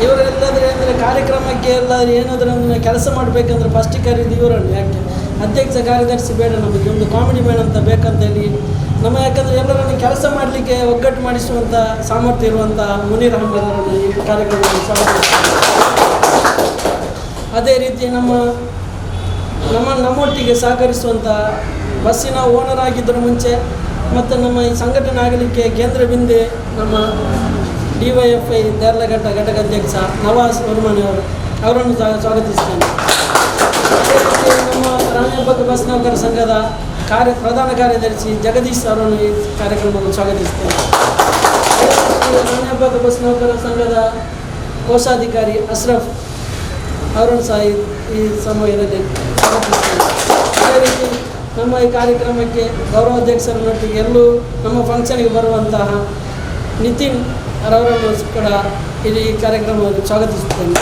ಇವರೆಲ್ಲದ್ರೆ ಅಂದರೆ ಕಾರ್ಯಕ್ರಮಕ್ಕೆ ಎಲ್ಲಾದರೂ ಏನಾದರೂ ಒಂದು ಕೆಲಸ ಮಾಡಬೇಕಂದ್ರೆ ಫಸ್ಟಿಗೆ ಕರೀದು ಇವರನ್ನು. ಯಾಕೆ ಅಧ್ಯಕ್ಷ ಕಾರ್ಯದರ್ಶಿ ಬೇಡ, ನಮಗೆ ಒಂದು ಕಾಮಿಡಿ ಮ್ಯಾನ್ ಅಂತ ಬೇಕಂತೇಳಿ ಯಾಕಂದರೆ ಎಲ್ಲರನ್ನು ಕೆಲಸ ಮಾಡಲಿಕ್ಕೆ ಒಗ್ಗಟ್ಟು ಮಾಡಿಸುವಂಥ ಸಾಮರ್ಥ್ಯ ಇರುವಂಥ ಮುನೀರ್ ಅಹಮದ್ ಅವರನ್ನು ಈ ಕಾರ್ಯಕ್ರಮದಲ್ಲಿ ಸ್ವಾಗತಿಸ್ತಾರೆ. ಅದೇ ರೀತಿ ನಮ್ಮೊಟ್ಟಿಗೆ ಸಹಕರಿಸುವಂಥ ಬಸ್ಸಿನ ಓನರ್ ಆಗಿದ್ದರ ಮುಂಚೆ ಮತ್ತು ನಮ್ಮ ಈ ಸಂಘಟನೆ ಆಗಲಿಕ್ಕೆ ಕೇಂದ್ರ ಬಿಂದು ನಮ್ಮ DYFI ದೇರ್ಲಘಟ್ಟ ಘಟಕಾಧ್ಯಕ್ಷ ನವಾಜ್ ವರ್ಮನೆ ಅವರನ್ನು ಸ್ವಾಗತಿಸ್ತೇನೆ. ಅದೇ ರೀತಿ ನಮ್ಮ ರಾಣಿ ಹಬ್ಬದ ಬಸ್ ನೌಕರ ಸಂಘದ ಪ್ರಧಾನ ಕಾರ್ಯದರ್ಶಿ ಜಗದೀಶ್ ಅವರನ್ನು ಈ ಕಾರ್ಯಕ್ರಮವನ್ನು ಸ್ವಾಗತಿಸ್ತೇನೆ. ರಾಣಿ ಹಬ್ಬದ ಬಸ್ ನೌಕರ ಸಂಘದ ಕೋಶಾಧಿಕಾರಿ ಅಶ್ರಫ್ ಅವರನ್ನು ಸಹ ಈ ಸಮಯದಲ್ಲಿ ಸ್ವಾಗತಿಸ್ತೇನೆ. ಅದೇ ರೀತಿ ನಮ್ಮ ಈ ಕಾರ್ಯಕ್ರಮಕ್ಕೆ ಗೌರವಾಧ್ಯಕ್ಷರನ್ನೊಟ್ಟಿಗೆ ಎಲ್ಲೂ ನಮ್ಮ ಫಂಕ್ಷನ್ಗೆ ಬರುವಂತಹ ನಿತಿನ್ ಅವರನ್ನು ಕೂಡ ಇಲ್ಲಿ ಈ ಕಾರ್ಯಕ್ರಮವನ್ನು ಸ್ವಾಗತಿಸುತ್ತೇನೆ.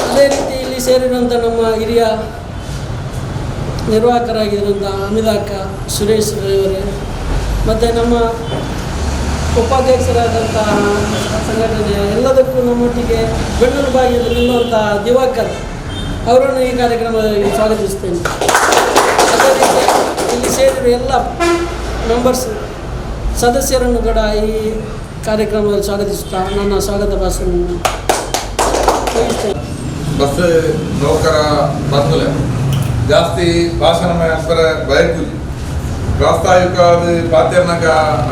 ಅದೇ ರೀತಿ ಇಲ್ಲಿ ಸೇರಿರುವಂಥ ನಮ್ಮ ಹಿರಿಯ ನಿರ್ವಾಹಕರಾಗಿರುವಂಥ ಅಮಿತಾಕ್ಕ, ಸುರೇಶ್ ಅವರೇ, ಮತ್ತು ನಮ್ಮ ಉಪಾಧ್ಯಕ್ಷರಾದಂತಹ ಸಂಘಟನೆಯ ಎಲ್ಲದಕ್ಕೂ ನಮ್ಮೊಟ್ಟಿಗೆ ಬೆನ್ನೆಲುಬಾಗಿ ನಿಲ್ಲುವಂತಹ ದಿವಾಕರ್ ಅವರನ್ನು ಈ ಕಾರ್ಯಕ್ರಮದಲ್ಲಿ ಸ್ವಾಗತಿಸುತ್ತೇನೆ. ಅದೇ ರೀತಿ ಇಲ್ಲಿ ಸೇರಿರುವ ಎಲ್ಲ ಮೆಂಬರ್ಸ್ ಸದಸ್ಯರನ್ನು ಕೂಡ ಈ ಕಾರ್ಯಕ್ರಮದಲ್ಲಿ ಸ್ವಾಗತಿಸುತ್ತಾ ನನ್ನ ಸ್ವಾಗತ ಭಾಷಣವನ್ನು ಬಸ್ ನೌಕರ ಬಂಧುಲೆ ಜಾಸ್ತಿ ಭಾಷಣ ಅಂತರ ಬಯಕುಲಿ ಪ್ರಾಸ್ತಾವಿಕ ಪಾತ್ಯರ್ನಾಗ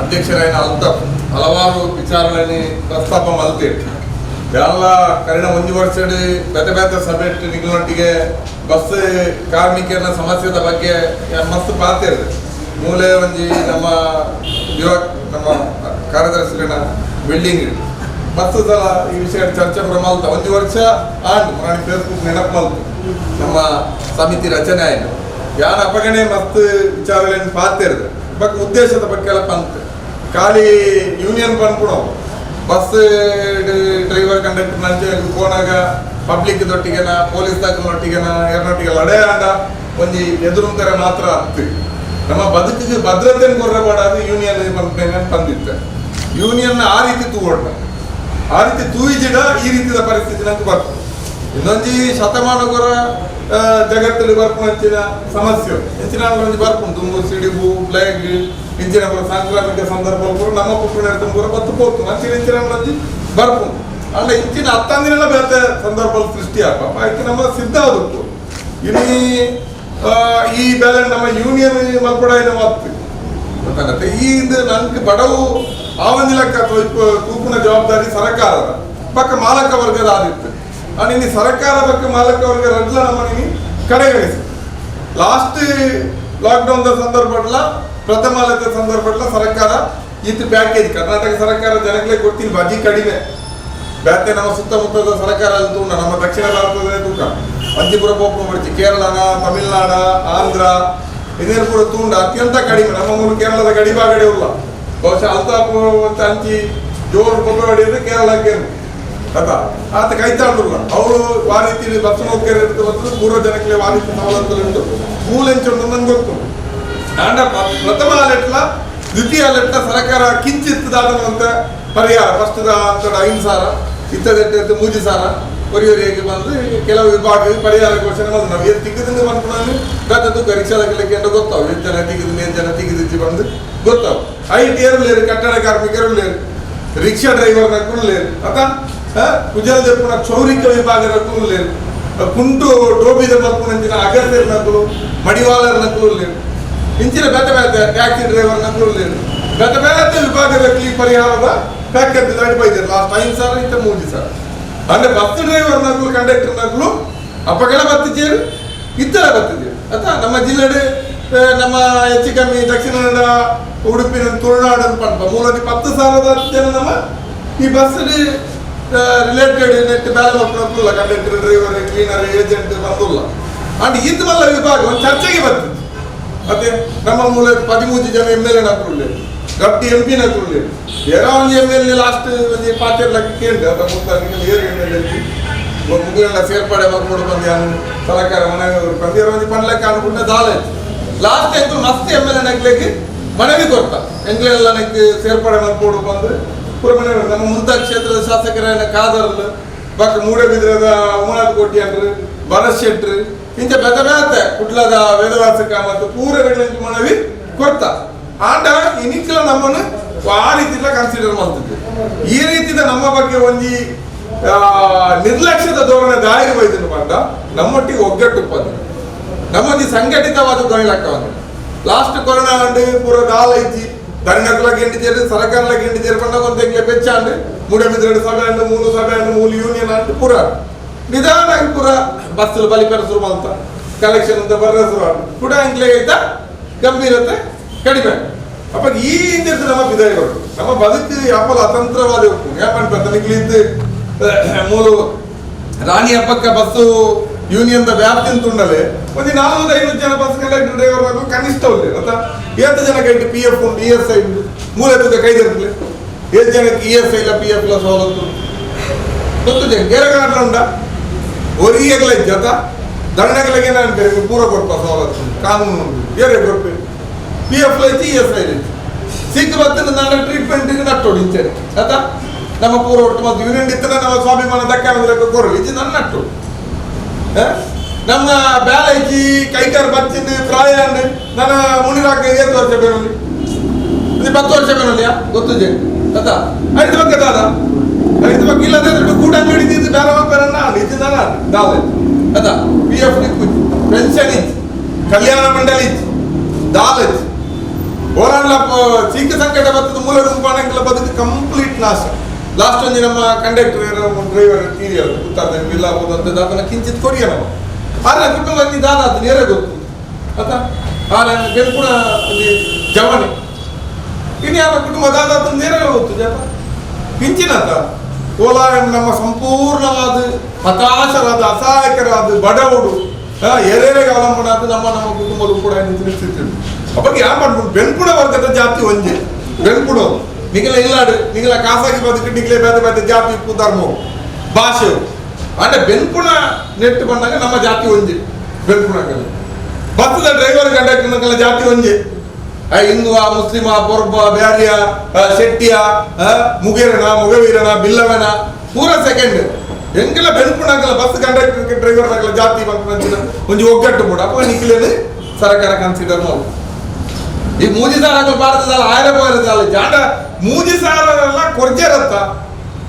ಅಧ್ಯಕ್ಷರಾಯನ ಅಲ್ತಪ್ ಹಲವಾರು ವಿಚಾರಗಳನ್ನು ಪ್ರಸ್ತಾಪ ಮಲ್ತೀರಿ ಎಲ್ಲ ಕರೆನ 1 ವರ್ಷ ಬೇತೆ ಬೇತೆ ಸಭೆ ನಿಗಲೊಟ್ಟಿಗೆ ಬಸ್ ಕಾರ್ಮಿಕರ ಸಮಸ್ಯೆದ ಬಗ್ಗೆ ಮಸ್ತ್ ಪಾತಿರಿದೆ. ಮೂಲೆ ಒಂಜಿ ನಮ್ಮ ನಮ್ಮ ಕಾರ್ಯದರ್ಶಿಗಳ ಬಿಲ್ಡಿಂಗ್ ಮಸ್ತ್ ಸಲ ಈ ವಿಷಯ ಚರ್ಚೆ ಮಲ್ತ 1 ವರ್ಷ ಆಂಡ್ ಮಾಡಿ ಫೇಸ್ಬುಕ್ ನೆನಪು ಮಲ್ತು ನಮ್ಮ ಸಮಿತಿ ರಚನೆ ಆಯಿತು. ಯಾನ ಅಪಗಣೆ ಮಸ್ತ್ ವಿಚಾರಗಳನ್ನು ಪಾತಿರಿದೆ ಬಟ್ ಉದ್ದೇಶದ ಬಗ್ಗೆ ಎಲ್ಲ ಪಂತ್ ಖಾಲಿ ಯೂನಿಯನ್ ಬಂದ್ಬಿಡೋ ಬಸ್ ಡ್ರೈವರ್ ಕಂಡಕ್ಟರ್ ನಂಚೆ ಕೋಣಾಗ ಪಬ್ಲಿಕ್ ದೊಟ್ಟಿಗೆನ ಪೊಲೀಸ್ ದಾಖಲೊಟ್ಟಿಗೆನ ಎರಡೊಟ್ಟಿಗೆ ಲಡೆ ಆಂಡ ಒಂಜಿ ಎದುರುಂತರ ಮಾತ್ರ ಆಗ್ತದೆ. ನಮ್ಮ ಬದುಕಿಗೆ ಭದ್ರತೆಯನ್ನು ಕೊರ್ರಬಾಡದು ಯೂನಿಯನ್ ಬಂದಿತ್ತೆ. ಯೂನಿಯನ್ ಆ ರೀತಿ ತೂಗೊಡ್ಡ ಆ ರೀತಿ ತೂಯಿಜಿಡ ಈ ರೀತಿಯ ಪರಿಸ್ಥಿತಿ ನಂಗೆ ಬರ್ತದೆ. ಇನ್ನೊಂದು ಶತಮಾನಗೊರ ಜಗತ್ತಲ್ಲಿ ಬರ್ಪುಂಚಿನ ಸಮಸ್ಯೆ ಹೆಚ್ಚಿನ ಬರ್ಪುಂಡು ದುಂಬು ಸಿಡಿಬು ಪ್ಲೇಗ್ ಇಂಚಿನ ಸಾಂಕ್ರಾಮಿಕ ಸಂದರ್ಭ ನಮ್ಮ ಪುಟ್ಟಣ ತುಂಬ ಬತ್ತು ಹೋಗ್ತು ಅಂಚಿನ ಇಂಚಿನ ಬರ್ಪುಂಡು ಅಲ್ಲ ಇಂಚಿನ 10 ದಿನ ಬೇರೆ ಸಂದರ್ಭ ಸೃಷ್ಟಿ ಪಾಪ ಅದಕ್ಕೆ ನಮ್ಮ ಸಿದ್ಧ ಆದದ್ದು ಇಲ್ಲಿ ಈ ಬೆಲೆ ನಮ್ಮ ಯೂನಿಯನ್ ಮಲ್ಪಡ ಗೊತ್ತಾಗತ್ತೆ. ಈ ನನ್ಗೆ ಬಡವು ಆ ಒಂದು ಲೆಕ್ಕ ತೂಪಿನ ಜವಾಬ್ದಾರಿ ಸರ್ಕಾರದ ಪಕ್ಕ ಮಾಲಕ ವರ್ಗದ ಆದಿತ್ತು. ನೀನು ಸರ್ಕಾರ ಬಗ್ಗೆ ಮಾಲಕ ವರ್ಗ ರಡ್ಲ ನಮ್ಮನಿ ಕಡೆಗಣಿಸಿ ಲಾಸ್ಟ್ ಲಾಕ್ಡೌನ್ ಸಂದರ್ಭ ಪ್ರಥಮ ಅಲತೆ ಸಂದರ್ಭ ಸರ್ಕಾರ ಇತ್ತು ಪ್ಯಾಕೇಜ್ ಕರ್ನಾಟಕ ಸರ್ಕಾರ ಜನಗಳಿಗೆ ಗೊತ್ತಿಲ್ಲ ಬಜಿ ಕಡಿಮೆ ಬ್ಯಾತೆ ನಮ್ಮ ಸುತ್ತಮುತ್ತದ ಸರ್ಕಾರ ಅಂತೂ ನಮ್ಮ ದಕ್ಷಿಣ ಭಾರತದ ತೂಕ ಅಂಜಿಪುರ ಪೋಪ ಬರ್ತಿ ಕೇರಳನ ತಮಿಳ್ನಾಡ ಆಂಧ್ರ ಇನ್ನೇನು ಕೂಡ ತೂಂಡ ಅತ್ಯಂತ ಕಡಿಮೆ ನಮ್ಮ ಮೂರು ಕೇರಳದ ಗಡಿಭಾಗಡೆ ಇಲ್ಲ ಬಹುಶಃ ಅಲ್ತಾಪುರ ಅಂತ ಅಂಚಿ ಜೋರು ಕೊಬ್ಬರಿ ಅಂದ್ರೆ ಕೇರಳಕ್ಕೆ ಅತಾ ಆತ ಕೈತಾಡಿಲ್ಲ ಅವರು ಆ ರೀತಿ ಬಸ್ ನೌಕರ ಪೂರ್ವ ಜನಕ್ಕೆ ಆ ರೀತಿ ಸವಲತ್ತುಂಟು ಮೂಲೆಂಚುಂಟು ನನ್ಗೆ ಗೊತ್ತು. ಆಂಡ ಪ್ರಥಮ ಅಲೆಟ್ಲ ದ್ವಿತೀಯ ಅಲೆಟ್ಲ ಸರ್ಕಾರ ಕಿಂಚಿತ್ ದಾಟುವಂತ ಪರಿಹಾರ ಫಸ್ಟ್ ಅಂತ 5 ಸಾವಿರ ಇತ್ತದೆಟ್ಟು 3 ಸಾವಿರ ಹೊರಿಯೊರಿಯಾಗಿ ಬಂದು ಕೆಲವು ವಿಭಾಗ ಪರಿಹಾರ ಘೋಷಣೆ ಬಂದು ನಾವು ಏನು ತಿಗ್ಗದಿಂದ ಬಂದ್ಕೊಂಡು ಗದ್ದದ್ದು ರಿಕ್ಷಾದಕ್ಕೆ ಗೊತ್ತಾವು ಎಷ್ಟು ಜನ ತಿಗಿದು ಏನು ಜನ ತಿಗಿದಿಚ್ಚಿ ಬಂದು ಗೊತ್ತಾವು. IT ಲೇರು ಕಟ್ಟಡ ಕಾರ್ಮಿಕರು ಲೇರು ರಿಕ್ಷಾ ಡ್ರೈವರ್ನ ಕುಳ್ಲೇರು ಅತ ಕುಜಲ್ ದೆಪ್ಪುನ ಕ್ಷೌರಿಕ ವಿಭಾಗದ ಕುಳ್ಲೇರು ಕುಂಟು ಟೋಬಿದ ಮಲ್ಪುನಂಚಿನ ಅಗರ್ಯರ್ ನಕಲು ಮಡಿವಾಲರ್ ನಕಲು ಲೇರು ಇಂಚಿನ ಬೇತೆ ಬೇತೆ ಟ್ಯಾಕ್ಸಿ ಡ್ರೈವರ್ ನಕಲು ಲೇರು ಬೇತೆ ಬೇತೆ ವಿಭಾಗದ ಪರಿಹಾರದ ಪ್ಯಾಕೇಜ್ ದಾಟಿ ಬೈದಾರೆ ಲಾಸ್ಟ್ 5 ಸಾವಿರ ಇತ್ತ 3 ಸಾವಿರ ಅಂದ್ರೆ ಬಸ್ ಡ್ರೈವರ್ ನಕಲು ಕಂಡಕ್ಟರ್ ನಕಲು ಅಪಗಳ ಬತ್ತಿದ್ದೀರಿ ಇತ್ತರ ಬತ್ತಿದ್ದೀರಿ ಆಯ್ತಾ. ನಮ್ಮ ಜಿಲ್ಲೆ ನಮ್ಮ ಹೆಚ್ಚು ಕಮ್ಮಿ ದಕ್ಷಿಣ ಕನ್ನಡ ಉಡುಪಿನ ತುಳುನಾಡು ಪಂಪ ಮೂಲದಲ್ಲಿ 10 ಸಾವಿರದ ಜನ ನಮ್ಮ ಈ ಬಸ್ ರಿಲೇಟೆಡ್ ನೆಟ್ ಬೇರೆ ಮಕ್ಕಳು ಕಂಡಕ್ಟರ್ ಡ್ರೈವರ್ ಕ್ಲೀನರ್ ಏಜೆಂಟ್ ಬಂದಿಲ್ಲ ಅಂಡ್ ಇದು ಮಲ್ಲ ವಿಭಾಗ ಒಂದು ಚರ್ಚೆಗೆ ಬರ್ತದೆ. ಮತ್ತೆ ನಮ್ಮ ಮೂಲ 13 ಜನ MLA ನಕಲು ಗಟ್ಟಿ MP ನಕಲು ಏನೋ ಒಂದು MLA ಲಾಸ್ಟ್ ಒಂದು ಪಾತಿರ್ಲಕ್ಕೆ ಕೇಳಿದೆ ಅದ ಮುತ್ತಾಗಿ ಏರು MLA ಮುಗಿಲೆಲ್ಲ ಸೇರ್ಪಡೆ ಮಾಡ್ಕೊಂಡು ಬಂದು ಸರ್ಕಾರ ಮನೆಯವರು ಬಂದಿರೋ ಒಂದು ಪಂಡ್ಲಕ್ಕೆ ಅನ್ಕೊಂಡ ದಾಲೆ ಲಾಸ್ಟ್ ಆಯ್ತು ಮಸ್ತ್ MLA ನಕ್ಲಿಕ್ಕೆ ಮನವಿ ಕೊಡ್ತಾ ಎಂಗ್ಲೆಲ್ಲ ನಕ್ಕೆ ಸೇರ್ಪಡೆ ಮಾಡ್ಕೊಂಡು ಬಂದ್ರೆ ಪುರಮನೆ ನಮ್ಮ ಮುಂತಾ ಕ್ಷೇತ್ರದ ಶಾಸಕರ ಕಾದರ್ಲು ಬಕ್ ಮೂಡಬಿದ್ರದ ಉಮನಾಥ್ ಕೋಟಿ ಅಂಡ್ರು ಭರತ್ ಶೆಟ್ರು ಇಂಚ ಬೆದ ಬೇತೆ ಕುಟ್ಲದ ವೇದವಾಸಕ ಮತ್ತು ಪೂರಗಳಿಗೆ ಮನವಿ ಕೊಡ್ತಾ ಆಂಡ ಇನಿಕ್ಲ ನಮ್ಮನ್ನು ಆ ರೀತಿ ಕನ್ಸಿಡರ್ ಮಾಡ್ತಿದ್ವಿ. ಈ ರೀತಿಯ ನಮ್ಮ ಬಗ್ಗೆ ಒಂದು ನಿರ್ಲಕ್ಷ್ಯದ ಧೋರಣೆ ದಾರಿ ಬೈದನ್ನು ಬಂದ ನಮ್ಮೊಟ್ಟಿಗೆ ಒಗ್ಗಟ್ಟು ಬಂದ ನಮ್ಮೊಂದು ಸಂಘಟಿತವಾದ ಧ್ವನಿಲಕ್ಕವನ್ನು ಲಾಸ್ಟ್ ಕೊರೋನಾ ಅಂಡ್ ಪೂರ ದಾಲ ಇಜ್ಜಿ ಧರ್ಮಕ್ಕೆ ಎಂಡಿದ್ದೇರು ಸರ್ಕಾರಕ್ಕೆ ಎಂಡಿದ್ದೇರು ಬಂದಾಗ ಒಂದು ಬೆಚ್ಚ ಅಂಡ್ 3 ಸಭೆ ಅಂಡ್ 3 ಸಭೆ ಅಂಡ್ 3 ಯೂನಿಯನ್ ಅಂಡ್ ಪೂರ ನಿಧಾನಾಗಿ ಪೂರ ಬಸ್ ಬಲಿಪರಿಸರು ಅಂತ ಕಲೆಕ್ಷನ್ ಅಂತ ಬರೆಸರು ಕೂಡ ಇಂಕ್ಲೆ ಆಯ್ತಾ ಗಂಭೀರತೆ ಕಡಿಮೆ ಅಪ್ಪ ಈ ಹಿಂದಿರ್ತ ನಮ್ಮ ವಿಧಾಯಗಳು ನಮ್ಮ ಬದುಕು ಯಾಪಲ ಅತಂತ್ರವಾದ ಯಾಪನ್ ತನಗಿಲಿದ್ದು ಮೂಲು ರಾಣಿ ಹಬ್ಬಕ್ಕ ಬಸ್ಸು ಯೂನಿಯನ್ ವ್ಯಾಪ್ತಿ ಅಂತ ಉಂಡಲೆ ಒಂದು 400-500 ಜನ ಬಸ್ ಕಂಡಕ್ಟರ್ ಡ್ರೈವರ್ ಕನಿಷ್ಠ ಉಂಟು ಅಂತ 7 ಜನ ಕೈಟ್ PF ಉಂಟು ESI ಉಂಟು ಮೂಲೆತ್ತದ ಕೈದಿರ್ತಲೆ 7 ಜನಕ್ಕೆ ESI ಇಲ್ಲ PF ಇಲ್ಲ ಸವಲತ್ತು ಗೊತ್ತಿದೆ ಗೆರಗಾಡ್ಲ ಉಂಡ ಒರಿಯಗಲ ಜತ ದಂಡಗಳಿಗೆ ನಾನು ಪೂರ ಕೊಡ್ಪ ಸವಲತ್ತು ಕಾನೂನು ಬೇರೆ ಕೊಡ್ಪೆ PF ಐತಿ ESI ಐತಿ ಸಿಕ್ಕ ಬತ್ತಿನ ನಾನು ಟ್ರೀಟ್ಮೆಂಟ್ ನಟ್ಟೋಡಿ ಇಂಚೆ ಆತ ನಮ್ಮ ಪೂರ ಒಟ್ಟು ಮತ್ತು ಯೂನಿಯನ್ ಇತ್ತನ ನಮ್ಮ ಸ್ವಾಭಿಮಾನ ಲೆಕ್ಕ ಕೊರಲಿ ಇದು ನನ್ನ ನಟ್ಟು ನಮ್ಮ ಬ್ಯಾಲೈಜಿ ಕೈಕಾರ್ ಬಚ್ಚಿನ ಪ್ರಾಯ ನನ್ನ ಮುನಿರಾಕ 7 ವರ್ಷ ಬೇನಲ್ಲಿ 10 ವರ್ಷ ಬೇನಲ್ಲಿಯಾ ಗೊತ್ತಿದೆ ಆತ ಐದು ಬಗ್ಗೆ ದಾದ ಐದು ಬಗ್ಗೆ ಇಲ್ಲದೆ ಕೂಡ ಹಿಡಿದಿದ್ದು ಬೇರೆ ಬೇರನ್ನ ನಿಜನ ದಾವೆ ಅದ PF ನಿಕ್ಕು ಪೆನ್ಷನ್ ಇತ್ತು ಕಲ್ಯಾಣ ಮಂಡಳಿ ಇತ್ತು ದಾಲ್ ಇತ್ತು ಓರಾನ್ಲ ಚೀಕ ಸಂಕಟ ಬರ್ತದ ಮೂಲ ಗುಂಪಾಣಗಳ ಬದುಕು ಕಂಪ್ಲೀಟ್ ನಾಶ ಲಾಸ್ಟ್ ಒಂದು ನಮ್ಮ ಕಂಡಕ್ಟರ್ ಡ್ರೈವರ್ ತೀರಿಯರು ಗೊತ್ತಾದ ಇಲ್ಲ ಹೋದಂಥದ್ದು ಅದನ್ನ ಕಿಂಚಿತ್ ಕೊಡಿಯ ನಾವು ಆದ್ರೆ ಕುಟುಂಬ ದಾದ ಅದು ನೇರ ಗೊತ್ತು ಆತ ಆದ್ರೆ ಬೆಳ್ಕುಣ ಜವಾನಿ ಇನ್ನು ಯಾವ ಕುಟುಂಬ ದಾದ ಅದು ನೇರ ಗೊತ್ತು ಜಪ ಕಿಂಚಿನತ ಕೋಲ ನಮ್ಮ ಸಂಪೂರ್ಣವಾದ ಹತಾಶರಾದ ಅಸಹಾಯಕರಾದ ಬಡವಡು ಎರೆರೆಗೆ ಅವಲಂಬನೆ ಆದ ನಮ್ಮ ಕುಟುಂಬದ ಕೂಡ ನಿಂತಿರ್ತಿದ್ರು ಅವಾಗ ಯಾವ ಮಾಡ್ಬೋದು ಬೆಳ್ಕುಣ ವರ್ಗದ ಜಾತಿ ಒಂಜೆ ಬೆಳ್ಕುಣ ನಿಗಲ ಇಲ್ಲಾಡು ನಿಗಲ ಖಾಸಗಿ ಬದುಕು ನಿಗಲೇ ಬೇರೆ ಬೇರೆ ಜಾತಿ ಧರ್ಮ ಭಾಷೆ ಅಂದ್ರೆ ಬೆನ್ಪುಣ ನೆಟ್ಟು ಬಂದಾಗ ನಮ್ಮ ಜಾತಿ ಒಂಜೆ ಬೆನ್ಪುಣಗಳ ಬಸ್ಸದ ಡ್ರೈವರ್ ಕಂಡಕ್ಟರ್ ಜಾತಿ ಒಂಜೆ ಹಿಂದುವ ಮುಸ್ಲಿಮ ಬೊರ್ಬ ಬ್ಯಾರಿಯ ಶೆಟ್ಟಿಯ ಮುಗೇರನ ಮುಗವೀರನ ಬಿಲ್ಲವನ ಪೂರ ಸೆಕೆಂಡ್ ಎಂಗೆಲ್ಲ ಬೆನ್ಪುಣಗಳ ಬಸ್ ಕಂಡಕ್ಟರ್ ಡ್ರೈವರ್ ಜಾತಿ ಬಂದ ಒಂಜಿ ಒಗ್ಗಟ್ಟು ಕೂಡ ಅಪ್ಪ ನಿಖಿಲೇನು ಸರ್ಕಾರ ಕನ್ಸಿಡರ್ ಮಾಡಿ ಈ ಮೂಜಿ ಸಾರ ಭಾರತದಲ್ಲಿ 1000 ಜಾಂಡ ಮೂಜಿ ಸಾರೆಲ್ಲ ಕೊರ್ಜೇರತ್ತ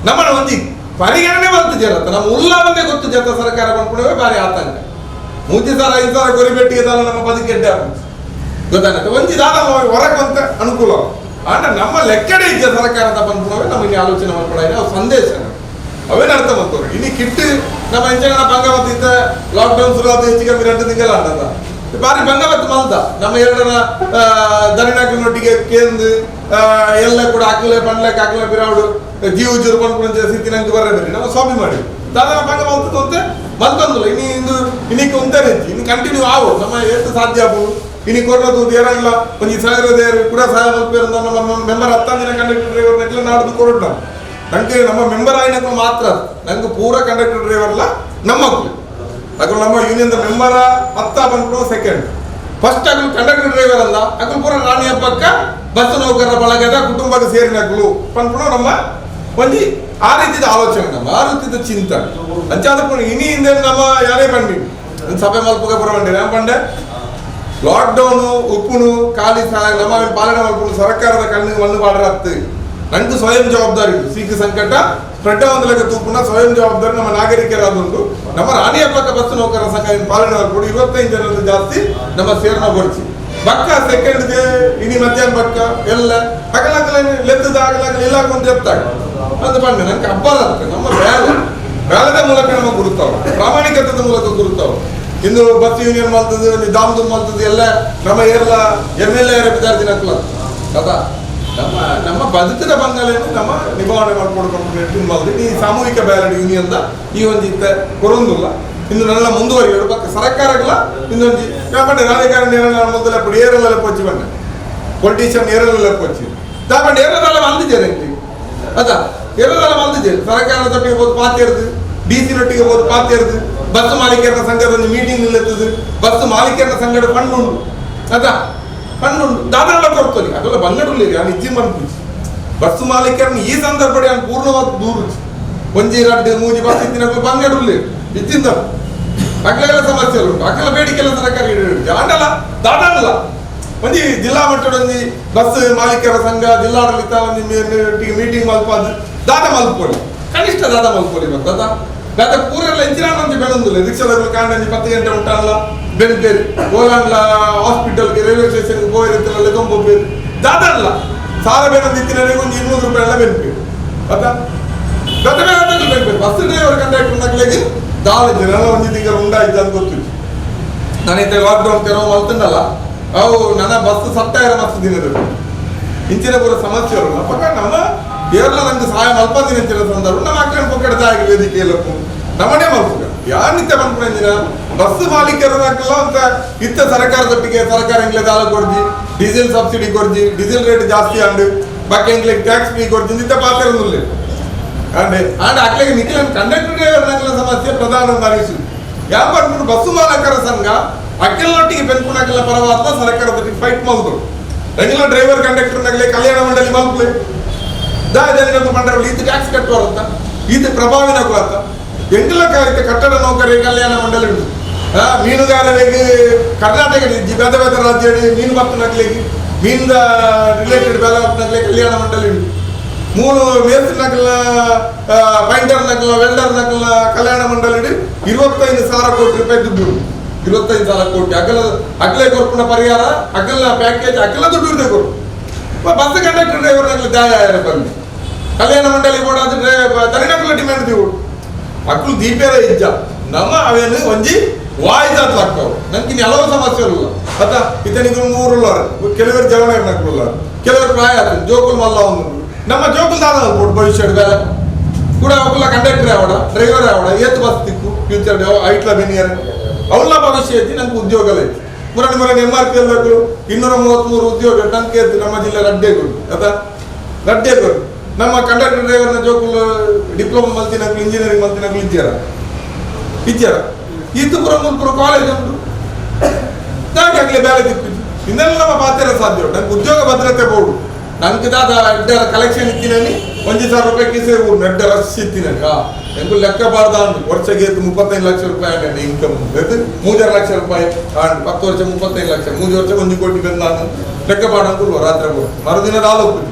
ನಮ್ಮನ್ನ ಒಂದಿ ಪರಿಗಣನೆ ಬಂತು ಜರತ್ತ ನಮ್ಮ ಉಲ್ಲಾವನ್ನೇ ಗೊತ್ತು ಜತ ಸರ್ಕಾರ ಬಂದ್ಕೊಂಡೇ ಭಾರಿ ಆತಂಕ ಮೂಜಿ ಸಾರ 5 ಸಾವಿರ ಕೊರಿಬೆಟ್ಟಿಗೆ ನಮ್ಮ ಬದುಕೆಡ್ಡೆ ಗೊತ್ತಾಗತ್ತೆ ಒಂಜಿ ದಾದ ಹೊರಗೆ ಬಂತ ಅನುಕೂಲ ಆಂಡ ನಮ್ಮ ಲೆಕ್ಕಡೆ ಇದ್ದ ಸರ್ಕಾರದ ಬಂದ್ಕೊಂಡೇ ನಮಗೆ ಆಲೋಚನೆ ಮಾಡ್ಕೊಳ ಅವು ಸಂದೇಶ ಅವೇನು ಅರ್ಥ ಮಾಡ್ತಾರೆ ಇನ್ನು ಕಿಟ್ಟು ನಮ್ಮ ಎಂಚನ ಭಂಗವತ್ ಇದ್ದ ಲಾಕ್ಡೌನ್ ಶುರು ಆದ ಹೆಚ್ಚಿಗೆ 2 ತಿಂಗಳ ಅಂಟದ ಬಾರಿ ಭಂಗವತ್ ಮಲ್ತ ನಮ್ಮ 2 ದರಿನಾಕಿನೊಟ್ಟಿಗೆ ಕೇಂದ್ರ ಎಲ್ಲ ಕೂಡ ಹಾಕಲೆ ಪಂಡ್ಲಕ್ಕೆ ಹಾಕಲೆ ಬಿರಾಡು ಜೀವ ಜುರು ಪಂಡ್ಕೊಂಡು ಸ್ಥಿತಿನಂಗೆ ಬರಬೇಡಿ ನಾವು ಸ್ವಾಮಿ ಮಾಡಿ ದಾದನ ಭಂಗ ಮಲ್ತದ್ದು ಅಂತೆ ಮಲ್ತಂದಿಲ್ಲ ಇನ್ನಿಕ್ಕೆ ಉಂತಾರೆ ಇನ್ನು ಕಂಟಿನ್ಯೂ ಆವು ನಮ್ಮ ಎಷ್ಟು ಸಾಧ್ಯ ಆಗ್ಬೋದು ಇನ್ನು ಕೊರೋದು ಏರಲ್ಲ ಒಂದು 1000 ಕೂಡ ಸಹಾಯ ಮಲ್ಪೇರು ನಮ್ಮ ಮೆಂಬರ್ 10 ದಿನ ಕಂಡಕ್ಟರ್ ಡ್ರೈವರ್ ನೆಕ್ಲ ನಾಡ್ದು ಕೊರೋಡ್ ನಾವು ನಂಗೆ ನಮ್ಮ ಮೆಂಬರ್ ಆಯ್ನಕ್ಕೆ ಮಾತ್ರ ನಂಗೆ ಪೂರ ಕಂಡಕ್ಟರ್ ಡ್ರೈವರ್ ಅಲ್ಲ ನಮ್ಮ ಮಕ್ಕಳು ಅಕಲ್ ನಮ್ಮ ಯೂನಿಯನ್ ಮೆಂಬರ್ 10 ಬಂದ್ಬಿಟ್ಟು second first Akal conductor driver ಅಲ್ಲ ಅಕಲ್ ಪೂರ ರಾಣಿ ಹಬ್ಬಕ್ಕ ಬಸ್ ನೌಕರರ ಬಳಗದ ಕುಟುಂಬಕ್ಕೆ ಸೇರಿನಗಳು ಬಂದ್ಬಿಟ್ಟು ನಮ್ಮ ಒಂದು ಆ ರೀತಿಯ ಆಲೋಚನೆ ನಮ್ಮ ಆ ರೀತಿಯ ಚಿಂತನೆ ಅಂಚಾದ ಇನಿ ಹಿಂದೆ ನಮ್ಮ ಯಾರೇ ಬಂಡಿ ಸಭೆ ಮಲ್ಪಗೆ ಬರಬಂಡಿ ನಾನು ಬಂಡೆ ಲಾಕ್ಡೌನು ಉಪ್ಪುನು ಖಾಲಿ ನಮ್ಮ ಪಾಲನೆ ಮಲ್ಪು ಸರ್ಕಾರದ ಕಣ್ಣಿಗೆ ಮಣ್ಣು ಮಾಡರತ್ತು ನಂಗೆ ಸ್ವಯಂ ಜವಾಬ್ದಾರಿ ಸೀಕ ಸಂಕಟ ಸ್ಪ್ರೆಡ್ ಒಂದಲಕ್ಕೆ ತೂಪುನ ಸ್ವಯಂ ಜವಾಬ್ದಾರಿ ನಮ್ಮ ನಾಗರಿಕರಾದುಂಟು ನಮ್ಮ ರಾಣಿ ಹಬ್ಬಕ್ಕ ಬಸ್ ನೌಕರರ ಸಂಘ ಪಾಲನೆ ಮಾಡ್ಕೊಂಡು 25 ಜನರ ಜಾಸ್ತಿ ನಮ್ಮ ಸೇರ್ನ ಬರ್ಸಿ ಬಕ್ಕ ಸೆಕೆಂಡ್ಗೆ ಇನಿ ಮಧ್ಯಾಹ್ನ ಬಕ್ಕ ಎಲ್ಲ ಹಗಲಗಲ ಲೆತ್ತದ ಆಗಲಾಗಲ ಇಲ್ಲ ಕೊಂದು ಎತ್ತಾಗ ಅಂತ ಬಂದೆ ನಂಗೆ ಹಬ್ಬ ನಮ್ಮ ಬೇಲದ ಮೂಲಕ ನಮ್ಮ ಗುರುತಾವ ಪ್ರಾಮಾಣಿಕತೆದ ಮೂಲಕ ಗುರುತಾವ ಇಂದು ಬಸ್ ಯೂನಿಯನ್ ಮಾಡ್ತದೆ ದಾಮ್ದು ಮಾಡ್ತದೆ ಎಲ್ಲ ನಮ್ಮ ಎಲ್ಲ MLA ವಿದ್ಯಾರ್ಥಿ ನಕ್ಲ ಕದಾ ನಮ್ಮ ಬದುಕಿನ ಬಂಗಾಲೇನು ನಮ್ಮ ನಿಭಾವಣೆ ಮಾಡ್ಕೊಂಡು ಈ ಸಾಮೂಹಿಕ ಬ್ಯಾಲೆಟ್ ಯೂನಿಯನ್ ಈ ಒಂದು ಕೊರೊಂದಿಲ್ಲ ಇನ್ನು ನನ್ನ ಮುಂದುವರಿಯೋದು ಪಕ್ಕ ಸರ್ಕಾರಗಳ ಇನ್ನೊಂದು ಯಾಕಂದ್ರೆ ರಾಜಕಾರಣಿ ಮೊದಲ ಏರಲ್ಲ ಪೊಚ್ಚಿ ಬಂದ ಪೊಲಿಟಿಷಿಯನ್ ಏರಲ್ಲ ಪೊಚ್ಚಿ ದಾಪಂಡ ಏರಲ್ಲ ಮಲ್ದಿದ್ದೇನೆ ಅದ ಏರಲ್ಲ ಮಲ್ದಿದ್ದೇನೆ ಸರ್ಕಾರದೊಟ್ಟಿಗೆ ಹೋದ್ ಪಾತಿ ಇರ್ತದೆ DC ನೊಟ್ಟಿಗೆ ಹೋದ್ ಪಾತಿ ಇರ್ತದೆ ಬಸ್ ಮಾಲೀಕರ ಸಂಘದ ಒಂದು ಮೀಟಿಂಗ್ ನಿಲ್ಲುತ್ತದೆ ಬಸ್ ಮಾಲೀಕರ ಸಂಘದ ಫಂಡ್ ಉಂಟು ಅದ ಫಂಡ್ ದಾದೆಲ್ಲ ಕೊಡ್ತಾರೆ ಅದೆಲ್ಲ ಬಂಗಡಲ್ಲಿ ನಾನು ಇಜ್ಜಿ ಮಾಡ್ತೀನಿ ಬಸ್ ಮಾಲೀಕರನ್ನು ಈ ಸಂದರ್ಭದಲ್ಲಿ ನಾನು ಪೂರ್ಣವಾದ ದೂರ ಒಂಜಿ 2 3 ಬಸ್ ಇತ್ತಿನ ಬಂಗಡಲ್ಲಿ ಇದ್ದಿಂದ ಅಕ್ಲೆಲ್ಲ ಸಮಸ್ಯೆ ಉಂಟು ಅಕ್ಕೆಲ್ಲ ಬೇಡಿಕೆಲ್ಲ ಸರ್ಕಾರ ಆಂಡಲ್ಲ ದಾದಲ್ಲ ಒಂಜಿ ಜಿಲ್ಲಾ ಮಟ್ಟದ ಒಂದು ಬಸ್ ಮಾಲೀಕರ ಸಂಘ ಜಿಲ್ಲಾಡಳಿತ ಒಂದು ಮೀಟಿಂಗ್ ಮಲ್ಪಾದ ದಾದ ಮಲ್ಪೊಳಿ ಕನಿಷ್ಠ ದಾದ ಮಲ್ಪೊಳಿ ದಾದ ದಾದ ಪೂರೆಲ್ಲ ಇಂಚಿನ ಒಂದು ಬೆಳೊಂದಿಲ್ಲ ರಿಕ್ಷಾದಲ್ಲಿ ಕಾಂಡ 10 ಗಂಟೆ ಉಂಟಲ್ಲ ಬೆಳ್ಬೇರು ಗೋಲಾಂಡ್ಲ ಹಾಸ್ಪಿಟಲ್ಗೆ ರೈಲ್ವೆ ಸ್ಟೇಷನ್ಗೆ ಹೋಗಿರುತ್ತಲ್ಲ ಕೊಂಬೋಬೇರು ದಾದ ಅಲ್ಲ ಸಾಲ ಬೇಕಂದಿತ್ತಿನವರೆಗೆ ಒಂದು 200 ರೂಪಾಯಿ ಎಲ್ಲ ಬೆನ್ಪೇರು ಆಯ್ತಾ ಗತವೇ ಬೆನ್ಪೇರು ಬಸ್ ಡ್ರೈವರ್ ಕಂಡಕ್ಟರ್ ನಕ್ಲೆಗೆ ದಾಳ ಜನ ಒಂದು ತಿಂಗಳ ಉಂಡಾಯ್ತು ಅಂತ ಗೊತ್ತಿತ್ತು ನಾನೈತೆ ಲಾಕ್ಡೌನ್ ತೆರವು ಮಲ್ತಂಡಲ್ಲ ಅವು ನನ್ನ ಬಸ್ ಸತ್ತಾಯಿರ ಮಸ್ತ್ ದಿನದಲ್ಲಿ ಇಂಚಿನ ಪೂರ ಸಮಸ್ಯೆ ಅವರು ಪಕ್ಕ ನಮ್ಮ ಏರ್ಲ ನಂಗೆ ಸಹಾಯ ಮಲ್ಪದಿನ ಇಂಚಿನ ಸಂದರ್ಭ ನಮ್ಮ ಅಕ್ಕನ ಪೊಕ್ಕಡ ವೇದಿಕೆ ಎಲ್ಲ ನಮ್ಮನೇ ಮಲ್ಪುಗ ಯಾನಿತ್ಯ ಬಂದ್ಕೊಂಡಿದ್ದೀನ ಬಸ್ ಮಾಲೀಕರನ್ನೆಲ್ಲ ಅಂತ ಇತ್ತ ಸರ್ಕಾರದೊಟ್ಟಿಗೆ ಸರ್ಕಾರ ಇಂಗ್ಲೆ ದಾಲ ಕೊಡ್ಜಿ ಡೀಸೆಲ್ ಸಬ್ಸಿಡಿ ಕೊಡ್ಜಿ ಡೀಸೆಲ್ ರೇಟ್ ಜಾಸ್ತಿ ಆಂಡು ಬಾಕಿ ಇಂಗ್ಲೆ ಟ್ಯಾಕ್ಸ್ ಫ್ರೀ ಕೊಡ್ಜಿ ಇಂತ ಪಾತ್ರ ಅಂಡೆ ಆಂಡ್ ಅಕ್ಲೆಗೆ ನಿಖಿಲ ಕಂಡಕ್ಟರ್ ಡ್ರೈವರ್ ಸಮಸ್ಯೆ ಪ್ರಧಾನ ಅನಿಸು ಯಾವ ಬಂದ್ಬಿಟ್ಟು ಬಸ್ಸು ಮಾಲಕರ ಸಂಘ ಅಕ್ಕೆಲ್ಲೊಟ್ಟಿಗೆ ಬೆನ್ಪುಣಕ್ಕೆಲ್ಲ ಪರವಾದ ಸರ್ಕಾರದೊಟ್ಟಿಗೆ ಫೈಟ್ ಮಾಡ್ತಾರೆ ರೆಗ್ಯುಲರ್ ಡ್ರೈವರ್ ಕಂಡಕ್ಟರ್ ನಗಲೆ ಕಲ್ಯಾಣ ಮಂಡಳಿ ಮಲ್ಪಲೆ ದಾಜನಿಗಂತ ಮಂಡಳಿ ಇದು ಟ್ಯಾಕ್ಸ್ ಕಟ್ಟುವಾರಂತ ಇದು ಪ್ರಭಾವಿನ ಕುಲತ್ತ ಎಂಟು ಲಕ್ಷ ಕಟ್ಟಡ ನೌಕರಿಗೆ ಕಲ್ಯಾಣ ಮಂಡಳಿ ಉಂಟು ಮೀನುಗಾರರಿಗೆ ಕರ್ನಾಟಕ ಬೇರೆ ಬೇರೆ ರಾಜ್ಯ ಮೀನು ಭಕ್ತ ನಗಲಿಗೆ ಮೀನಿಂದ ರಿಲೇಟೆಡ್ ಬೆಲೆ ನಗಲೆ ಕಲ್ಯಾಣ ಮಂಡಳಿ ಉಂಟು ಮೂರು ಮೇಸ್ತ್ರಿನಗಲ ಪೈಂಟರ್ ನಗಲ ವೆಲ್ಡರ್ ನಗಲ ಕಲ್ಯಾಣ ಮಂಡಳಿ 25,000 ಕೋಟಿ ರೂಪಾಯಿ ದುಡ್ಡು 25,000 ಕೋಟಿ ಅಗಲೇ ಕೊರ್ಪುನ ಪರಿಹಾರ ಅಗಲ ಪ್ಯಾಕೇಜ್ ಅಗಲ ದುಡ್ಡು ಇರದೆ ಕೊಡು ಬಸ್ ಕಂಡಕ್ಟರ್ ಡ್ರೈವರ್ ನಗಲ ದಾಯ ಬಂದು ಕಲ್ಯಾಣ ಮಂಡಳಿ ಕೂಡ ತನಿನಕಲ ಡಿಮ್ಯಾಂಡ್ ತೀವು ಅಕ್ಕಲು ದೀಪೇರ ಇಜ್ಜ ನಮ್ಮ ಅವೇನು ಒಂಜಿ ವಾಯ್ದಾತ್ ಆಗ್ತಾವ ನನ್ಗೆ ಹಲವು ಸಮಸ್ಯೆಗಳು ಅತ್ತ ಇತನಿಗೆ 3 ಕೆಲವರು ಜವಣ ನಕ್ಕಲ್ಲ ಕೆಲವರು ಪ್ರಾಯ ಆಗ್ತದೆ ಜೋಕುಲ್ ಮಲ್ಲ ಒಂದು ನಮ್ಮ ಜೋಕುಲ್ ದಾದ ಭವಿಷ್ಯ ಬೇರೆ ಕೂಡ ಅವಲ್ಲ ಕಂಡಕ್ಟರ್ ಆವಡ ಡ್ರೈವರ್ ಆವಡ ಏತ್ ಬಸ್ ತಿಕ್ಕು ಫ್ಯೂಚರ್ ಐಟ್ಲ ಬೆನಿಯರ್ ಅವಲ್ಲ ಭವಿಷ್ಯ ಐತಿ ನಂಗೆ ಉದ್ಯೋಗ ಐತಿ ಮುರಳಿ MRP ಎಲ್ಲಗಳು 233 ಉದ್ಯೋಗ ನಂಗೆ ನಮ್ಮ ಜಿಲ್ಲೆ ರಡ್ಡೆಗಳು ಆಯ್ತಾ ರಡ್ಡೆಗಳು ನಮ್ಮ ಕಂಡಕ್ಟರ್ ಡ್ರೈವರ್ನ ಜೋಕುಲ್ ಡಿಪ್ಲೊಮಾ ಮಲ್ತಿನಗಳು ಇಂಜಿನಿಯರಿಂಗ್ ಮಲ್ತಿನಗಳು ಇಚ್ಚಾರ ಇದು ಮುಲ್ಪುರ ಕಾಲೇಜ್ ಉಂಟು ಆಗಲೇ ಬೇರೆ ತಿಕ್ಕು ಇನ್ನೆಲ್ಲ ನಮ್ಮ ಪಾತ್ರ ಸಾಧ್ಯ ಉಂಟು ನಂಗೆ ಉದ್ಯೋಗ ಭದ್ರತೆ ಬೋರ್ಡು ನಂಗೆ ದಾದ ಎಡ್ಡರ ಕಲೆಕ್ಷನ್ ಇತ್ತಿನಲ್ಲಿ 1,000 ರೂಪಾಯಿ ಕಿಸೆ ಊರು ಎಡ್ಡ ರಶ್ ಇತ್ತಿನಕ ಎಂಕು ಲೆಕ್ಕ ಬಾರ್ದ ವರ್ಷಕ್ಕೆ 35 ಲಕ್ಷ ರೂಪಾಯಿ ಆಗಂడి ಇನ್ಕಮ್ 3 ಲಕ್ಷ ರೂಪಾಯಿ 10 ವರ್ಷ 35 ಲಕ್ಷ 3 ವರ್ಷ 1 ಕೋಟಿ ಬಂದ ಲೆಕ್ಕ ಬಾಡಂಕುಲ್ವ ರಾತ್ರಿ ಮರುದಿನ ಆಲೋಪು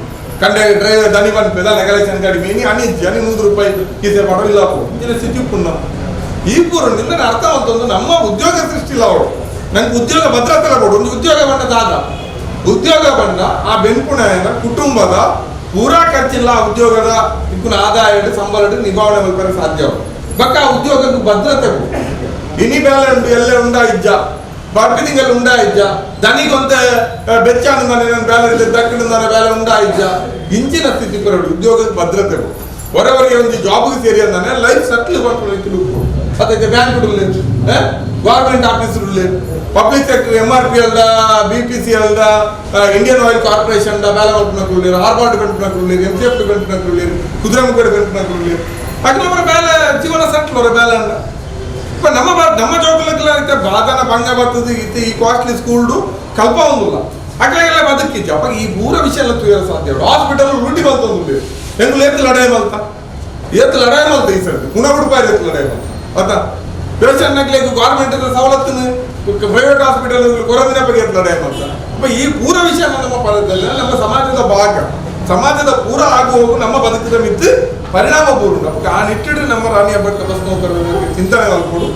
ಕಂಡ ಡ್ರೈವರ್ ದನಿ ಬಂದ ಕಲೆಕ್ಷನ್ ಕಡಿಮೆ ಇನಿ ಅನಿ 100 ರೂಪಾಯಿ ಕಿಸೆ ಮಾಡೋ ಇಲ್ಲ ಇಂಚಿನ ಸ್ಥಿತಿ ಪುಣ್ಣ ಈ ಪೂರ್ವದಿಂದ ಅರ್ಥವಂತಂದು ನಮ್ಮ ಉದ್ಯೋಗ ಸೃಷ್ಟಿ ಇಲ್ಲ ಅವಳು ನಂಗೆ ಉದ್ಯೋಗ ಭದ್ರತೆ ಕೊಡು ಒಂದು ಉದ್ಯೋಗ ಬಣ್ಣದಾದ ಉದ್ಯೋಗ ಬಣ್ಣ ಆ ಬೆನ್ಪುಣನ ಕುಟುಂಬದ ಪೂರಾ ಖರ್ಚಿಲ್ಲ ಉದ್ಯೋಗದ ಇಕ್ಕುನ ಆದಾಯ ಸಂಬಳ ನಿಭಾವಣೆ ಮಾಡ್ತಾರೆ ಸಾಧ್ಯ ಬಕ್ಕ ಆ ಉದ್ಯೋಗಕ್ಕೆ ಭದ್ರತೆ ಇನಿ ಬೇಲೆ ಉಂಟು ಎಲ್ಲ ಉಂಡಾ ಇಜ್ಜ ಬರ್ಪಿನಿಗೆಲ್ಲ ಉಂಡಾ ಇಜ್ಜ ದನಿಗೊಂತ ಬೆಚ್ಚಾನಂದಾನೆ ಬೇಲೆ ದಕ್ಕಿನಿಂದಾನೆ ಬೇಲೆ ಉಂಡಾ ಇಜ್ಜ ಇಂಚಿನ ಸ್ಥಿತಿ ಕೊರಡು ಉದ್ಯೋಗಕ್ಕೆ ಭದ್ರತೆ ಹೊರವರಿಗೆ ಒಂದು ಜಾಬ್ಗೆ ಸೇರಿ ಅಂದಾನೆ ಲೈಫ್ ಸೆಟ್ಲ್ ಮಾಡ್ಕೊಳ್ಳಿ ಅದಕ್ಕೆ bank government office public sector MRP ಅಲ್ದ BPC ಅಲ್ದ ಇಂಡಿಯನ್ ಆಯಿಲ್ ಕಾರ್ಪೊರೇಷನ್ ಬೇಲೆ ಮಾಡ್ಕೊಂಡ್ರು ಹಾರ್ಬರ್ಡ್ ಕಂಟ್ಕೊಂಡ್ರು MCF ಕಂಟ್ಕೊಂಡ್ರು ಕುದುರೆಮುಖ ಕಂಟ್ಕೊಂಡ್ರು ಅಗ್ನವರ ಬೇಲೆ ಜೀವನ ಸೆಟ್ಲ್ ಅವರ ಬೇಲೆ ಅಂದ ಇಪ್ಪ ನಮ್ಮ ಜೋಕುಲಕ್ಕೆಲ್ಲ ಬಾದನ ಭಂಗ ಬರ್ತದೆ ಇತ್ತು ಈ ಕಾಸ್ಟ್ಲಿ ಸ್ಕೂಲ್ಡು ಕಲ್ಪ ಒಂದಿಲ್ಲ ಅಕ್ಲೆಲ್ಲ ಬದುಕಿದ್ದೆ ಅಪ್ಪ ಈ ಪೂರ ವಿಷಯ ಎಲ್ಲ ತುಯ್ಯೋ ಸಾಧ್ಯ ಹಾಸ್ಪಿಟಲ್ ರೂಟಿ ಬಂತಂದು ಹೆಂಗ್ ಏತ್ ಲಡಾಯಿ ಮಲ್ತ ಈ ಸರ್ತಿ ಗುಣಗುಡುಪಾಯಿ ಏತ್ ಲಡಾಯಿ ಮಲ್ತ ಆಯ್ತಾ ಪೇಷಂಟ್ ನಗ್ಲಿಕ್ಕೆ ಗೌರ್ಮೆಂಟ್ ಸವಲತ್ತು ಪ್ರೈವೇಟ್ ಹಾಸ್ಪಿಟಲ್ ಕೊರೋದಿನ ಬಗ್ಗೆ ಲಡಾಯಿ ಮಾಡ್ತ ಅಪ್ಪ ಈ ಪೂರ ವಿಷಯ ನಮ್ಮ ಪದದಲ್ಲಿ ನಮ್ಮ ಸಮಾಜದ ಭಾಗ ಸಮಾಜದ ಪೂರ ಆಗುವ ನಮ್ಮ ಬದುಕಿದ ಮಿತ್ತು ಪರಿಣಾಮ ಪೂರ್ಣ ಆ ನಿಟ್ಟಿಟ್ಟು ನಮ್ಮ ರಾಣಿ ಹಬ್ಬಕ್ಕ ಬಸ್ ನೌಕರರ ಬಗ್ಗೆ ಚಿಂತನೆ ಮಾಡ್ಕೊಡು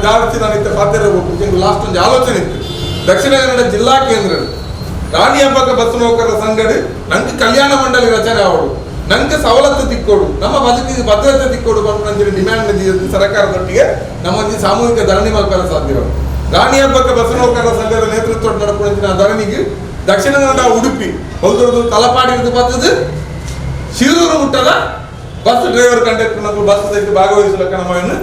ಜಾಸ್ತಿ ನಾನು ಇತ್ತ ಪಾತ್ರ ಹೋಗ್ಬೇಕು ಲಾಸ್ಟ್ ಒಂದು ಆಲೋಚನೆ ಇತ್ತು ದಕ್ಷಿಣ ಕನ್ನಡ ಜಿಲ್ಲಾ ಕೇಂದ್ರ ರಾಣಿ ಹಬ್ಬಕ್ಕ ಬಸ್ ನೌಕರರ ಸಂಘಟ ನಂಗೆ ಕಲ್ಯಾಣ ಮಂಡಳಿ ರಚನೆ ಆವಡು ನಂಗೆ ಸವಲತ್ತು ತಿಕ್ಕೋಡು ನಮ್ಮ ಬದುಕಿಗೆ ಭದ್ರತೆ ತಿಕ್ಕೋಡು ಬಂದು ಡಿಮ್ಯಾಂಡ್ ಸರ್ಕಾರದೊಟ್ಟಿಗೆ ನಮ್ಮ ಸಾಮೂಹಿಕ ಧರಣಿ ಮಾಡ್ಕೊಳ್ಳ ಸಾಧ್ಯ ರಾಣಿ ಹಬ್ಬಕ್ಕ ಬಸ್ ನೌಕರರ ಸಂಘದ ನೇತೃತ್ವ ನಡ್ಕೊಂಡಿನ ಧರಣಿಗೆ ದಕ್ಷಿಣ ಕನ್ನಡ ಉಡುಪಿ ಒಂದು ತಲಪಾಡಿ ಬರ್ತದೆ ಶಿರೂರು ಮುಟ್ಟದ ಬಸ್ ಡ್ರೈವರ್ ಕಂಡಕ್ಟರ್ ಬಸ್ ಭಾಗವಹಿಸಲಕ್ಕ ನಮ್ಮನ್ನು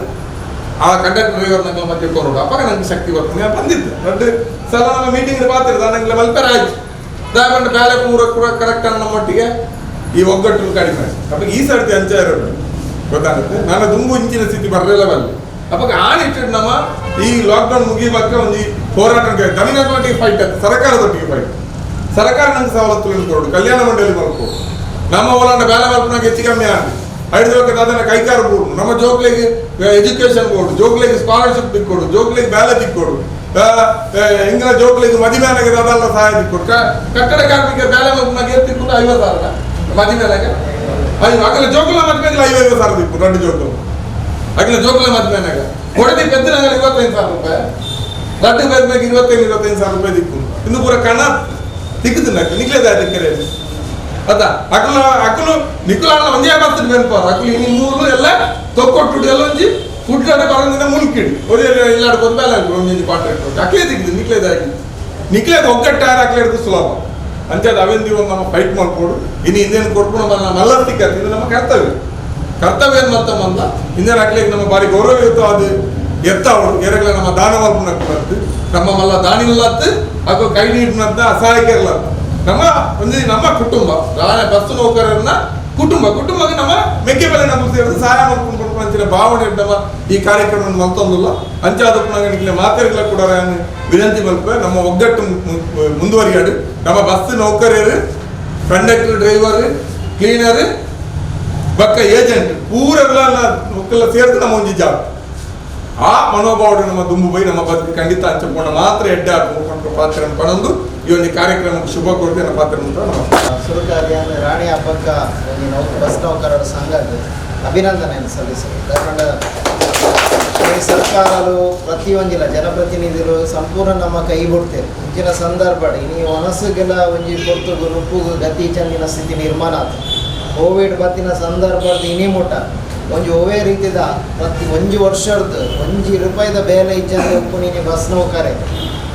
ಆ ಕಂಡಕ್ಟರ್ ಡ್ರೈವರ್ ನಮ್ಮ ಮಧ್ಯೆ ಕೊರೋಡು ಅಪ್ಪ ನಂಗೆ ಶಕ್ತಿ ಬರ್ತದೆ ಬಂದಿದ್ದೆ ದೊಡ್ಡ ಸಲ ನಮ್ಮ ಮೀಟಿಂಗ್ ಪಾತ್ರ ನಂಗೆ ಮಲ್ಪೆರ ಆಯ್ತು ದಾಗೊಂಡು ಬೇಲೆ ಪೂರ ಕರೆಕ್ಟ್ ನಮ್ಮ ಮಟ್ಟಿಗೆ ಈ ಒಗ್ಗಟ್ಟು ಕಡಿಮೆ ಅಪ್ಪ ಈ ಸರ್ತಿ ಅಂಚ ಇರೋದು ಗೊತ್ತಾಗುತ್ತೆ ನನ್ನ ತುಂಬು ಇಂಚಿನ ಸ್ಥಿತಿ ಬರಲಿಲ್ಲ ಬರಲಿ ಅಪ್ಪ ಆ ನಿಟ್ಟಿಟ್ಟು ನಮ್ಮ ಈ ಲಾಕ್ಡೌನ್ ಮುಗಿಬೇಕು ಒಂದು ಹೋರಾಟಕ್ಕೆ ತಮಿಳ್ನಾಡಿಗೆ ಫೈಟ್ ಆಗ್ತದೆ ಸರ್ಕಾರದೊಟ್ಟಿಗೆ ಫೈಟ್ ಸರ್ಕಾರ ನಂಗೆ ಸವಲತ್ತು ಕೊಡು ಕಲ್ಯಾಣ ಮಂಡಳಿ ಮಾಡ್ಕೊಡು ನಮ್ಮ ಒಳಂಡ ಬೇಲೆ ಮಲ್ಪನಾಗ ಹೆಚ್ಚು ಕಮ್ಮಿ ಆಗಿ 5 ಲಕ್ಷ ಅದನ್ನ ಕೈಕಾರ ಬೋರ್ಡು ನಮ್ಮ ಜೋಕ್ಲಿಗೆ ಎಜುಕೇಶನ್ ಬೋರ್ಡು ಜೋಕ್ಲಿಗೆ ಸ್ಕಾಲರ್ಶಿಪ್ ತಿಕ್ಕೊಡು ಜೋಕ್ಲಿಗೆ ಬೇಲೆ ತಿಕ್ಕೊಡು ಇಂಗ್ಲ ಜೋಕ್ಲಿಗೆ ಮದಿಮೇಲೆಗೆ ಅದೆಲ್ಲ ಸಹಾಯ ತಿಕ್ಕೊಡು ಕಟ್ಟಡ ಕಾರ್ಮಿಕ ಬೇಲೆ ಮಲ್ಪನಾಗ ಎತ್ತಿಕೊಂಡು 50,000 ಮದಿಮೇಲೆಗೆ ಅಗಲ ಜೋಕುಲ ಮದ್ಮೇಲೆ 50,000 ತಿಕ್ಕು ದೊಡ್ಡ ಜೋಕುಲ ಅಗಲ ಜೋಕುಲ ಮದ್ಮೇನಾಗ ಕೊಡದಿ ಪೆದ್ದನಾಗ 25,000 ರೂಪಾಯಿ ದೊಡ್ಡ ಬೇದ್ಮೇಲೆ 25,000 ರೂಪಾಯಿ ತಿಕ್ಕು ಇನ್ನು ಪೂರ ಕಣ ತಿಕ್ಕುದಿಲ್ಲ ನಿಕ್ಲೇದ ಅದಕ್ಕೆ ಅದ ಅಕಲು ನಿಕ್ಕುಲಾಳ ಒಂದೇ ಬರ್ತದೆ ಬೆನ್ಪಾರ ಅಕಲು ಇನ್ನು 3 ಎಲ್ಲ ತೊಕ್ಕೊಟ್ಟು ಎಲ್ಲ ಒಂಜಿ ಫುಡ್ಲಾಡ ಬರೋದಿನ ಮುಲ್ಕಿಡಿ ಒಳ್ಳೆ ಇಲ್ಲಾಡ್ಬೋದು ಬೇಲೆ ಒಂಜಿ ಕಾಂಟ್ರಾಕ್ಟ್ ಅಕ್ಲೇ ತಿಕ್ಕಿದ್ದು ನಿಕ್ಲೇದ ಒಗ್ಗಟ್ಟಾರ ಅಕ್ಲೇ ಹಿಡಿದು ಸುಲಭ ಅಂಚೆ ಅವೆಂದಿ ಒಂದು ನಮ್ಮ ಫೈಟ್ ಮಾಡ್ಕೊಡು ಇನ್ನು ಇನ್ನೇನು ಕೊಟ್ಕೊಂಡು ಮಲ್ಲ ತಿಕ್ಕತ್ತೆ ಇದು ನಮ್ಮ ಕರ್ತವ್ಯ ಕರ್ತವ್ಯ ಮಲ್ತಮ್ಮಂತ ಇಂದಿನ ಅಕ್ಲಿಗೆ ನಮ್ಮ ಬಾರಿ ಗೌರವಯುತವಾದ ಎತ್ತಾವಳು ಎರಗಲ ನಮ್ಮ ದಾನ ಮಲ್ಪನದ್ದು ನಮ್ಮ ಮಲ್ಲ ದಾನಿಲ್ಲತ್ತು ಹಾಗೂ ಕೈ ನೀಡಿನಂತ ಅಸಹಾಯಕರ್ಲತ್ತ ನಮ್ಮ ಕುಟುಂಬ ಬಸ್ ನೌಕರರನ್ನ ಕುಟುಂಬಕ್ಕೆ ನಮ್ಮ ಮೆಕ್ಕೆ ಬೆಲೆ ನಮ್ಮ ಸೇರಿದು ಸಹಾಯ ಮಾಡ್ಕೊಂಡು ಅಂಚಿನ ಭಾವನೆ ನಮ್ಮ ಈ ಕಾರ್ಯಕ್ರಮವನ್ನು ಮಲ್ತೊಂದಿಲ್ಲ ಅಂಚಾದಪ್ಪು ನಂಗೆ ಮಾತಾಡಲ ಕೂಡ ವಿನಂತಿ ಮಲ್ಪ ನಮ್ಮ ಒಗ್ಗಟ್ಟು ಮುಂದುವರಿಯಾಡು ನಮ್ಮ ಬಸ್ ನೌಕರರು ಕಂಡಕ್ಟರ್ ಡ್ರೈವರ್ ಕ್ಲೀನರ್ ಬಕ್ಕ ಏಜೆಂಟ್ ಪೂರೆಲ್ಲ ಸೇರಿದು ನಮ್ಮ ಒಂದು ಜಾಬ್ ಆ ಮನೋಭಾವ ನಮ್ಮ ದುಂಬು ಬೈ ನಮ್ಮ ಬದುಕು ಖಂಡಿತ ಹಂಚಿಕೊಂಡ ಮಾತ್ರ ಎಡ್ಡೆ ಹಾಕೊಂಡು ಪಾತ್ರ ಪಣಂದು ಈ ಒಂದು ಕಾರ್ಯಕ್ರಮಕ್ಕೆ ಶುಭ ಕೊಡ್ತೇನೆ ಪಾತ್ರ ಸುರುಕಾರ್ಯ ರಾಣಿ ಹಬ್ಬಕ್ಕ ಬಸ್ ನೌಕರರ ಸಂಘದ ಅಭಿನಂದನೆಯನ್ನು ಸಲ್ಲಿಸಿದರು. ಈ ಸರ್ಕಾರಗಳು ಪ್ರತಿಯೊಂದಿಲ್ಲ ಜನಪ್ರತಿನಿಧಿಗಳು ಸಂಪೂರ್ಣ ನಮ್ಮ ಕೈ ಬಿಡ್ತೇವೆ ಮುಂಚಿನ ಸಂದರ್ಭ ನೀವು ಒನಸುಗೆಲ್ಲ ಒಂಜಿ ಕೊರ್ತುಗು ನುಪ್ಪುಗು ಗತಿ ಚಂದಿನ ಸ್ಥಿತಿ ನಿರ್ಮಾಣ ಆಯ್ತು. ಕೋವಿಡ್ ಬತ್ತಿನ ಸಂದರ್ಭದ ಇನಿ ಮುಟ್ಟ ಒಂಜಿ ಒವೇ ರೀತಿದ ಪ್ರತಿ ಒಂಜಿ ವರ್ಷದ ₹1 ಬೇಲೆ ಇಜ್ಜದ ಉಪ್ಪು ನೀನು ಬಸ್ ನೌಕರೆ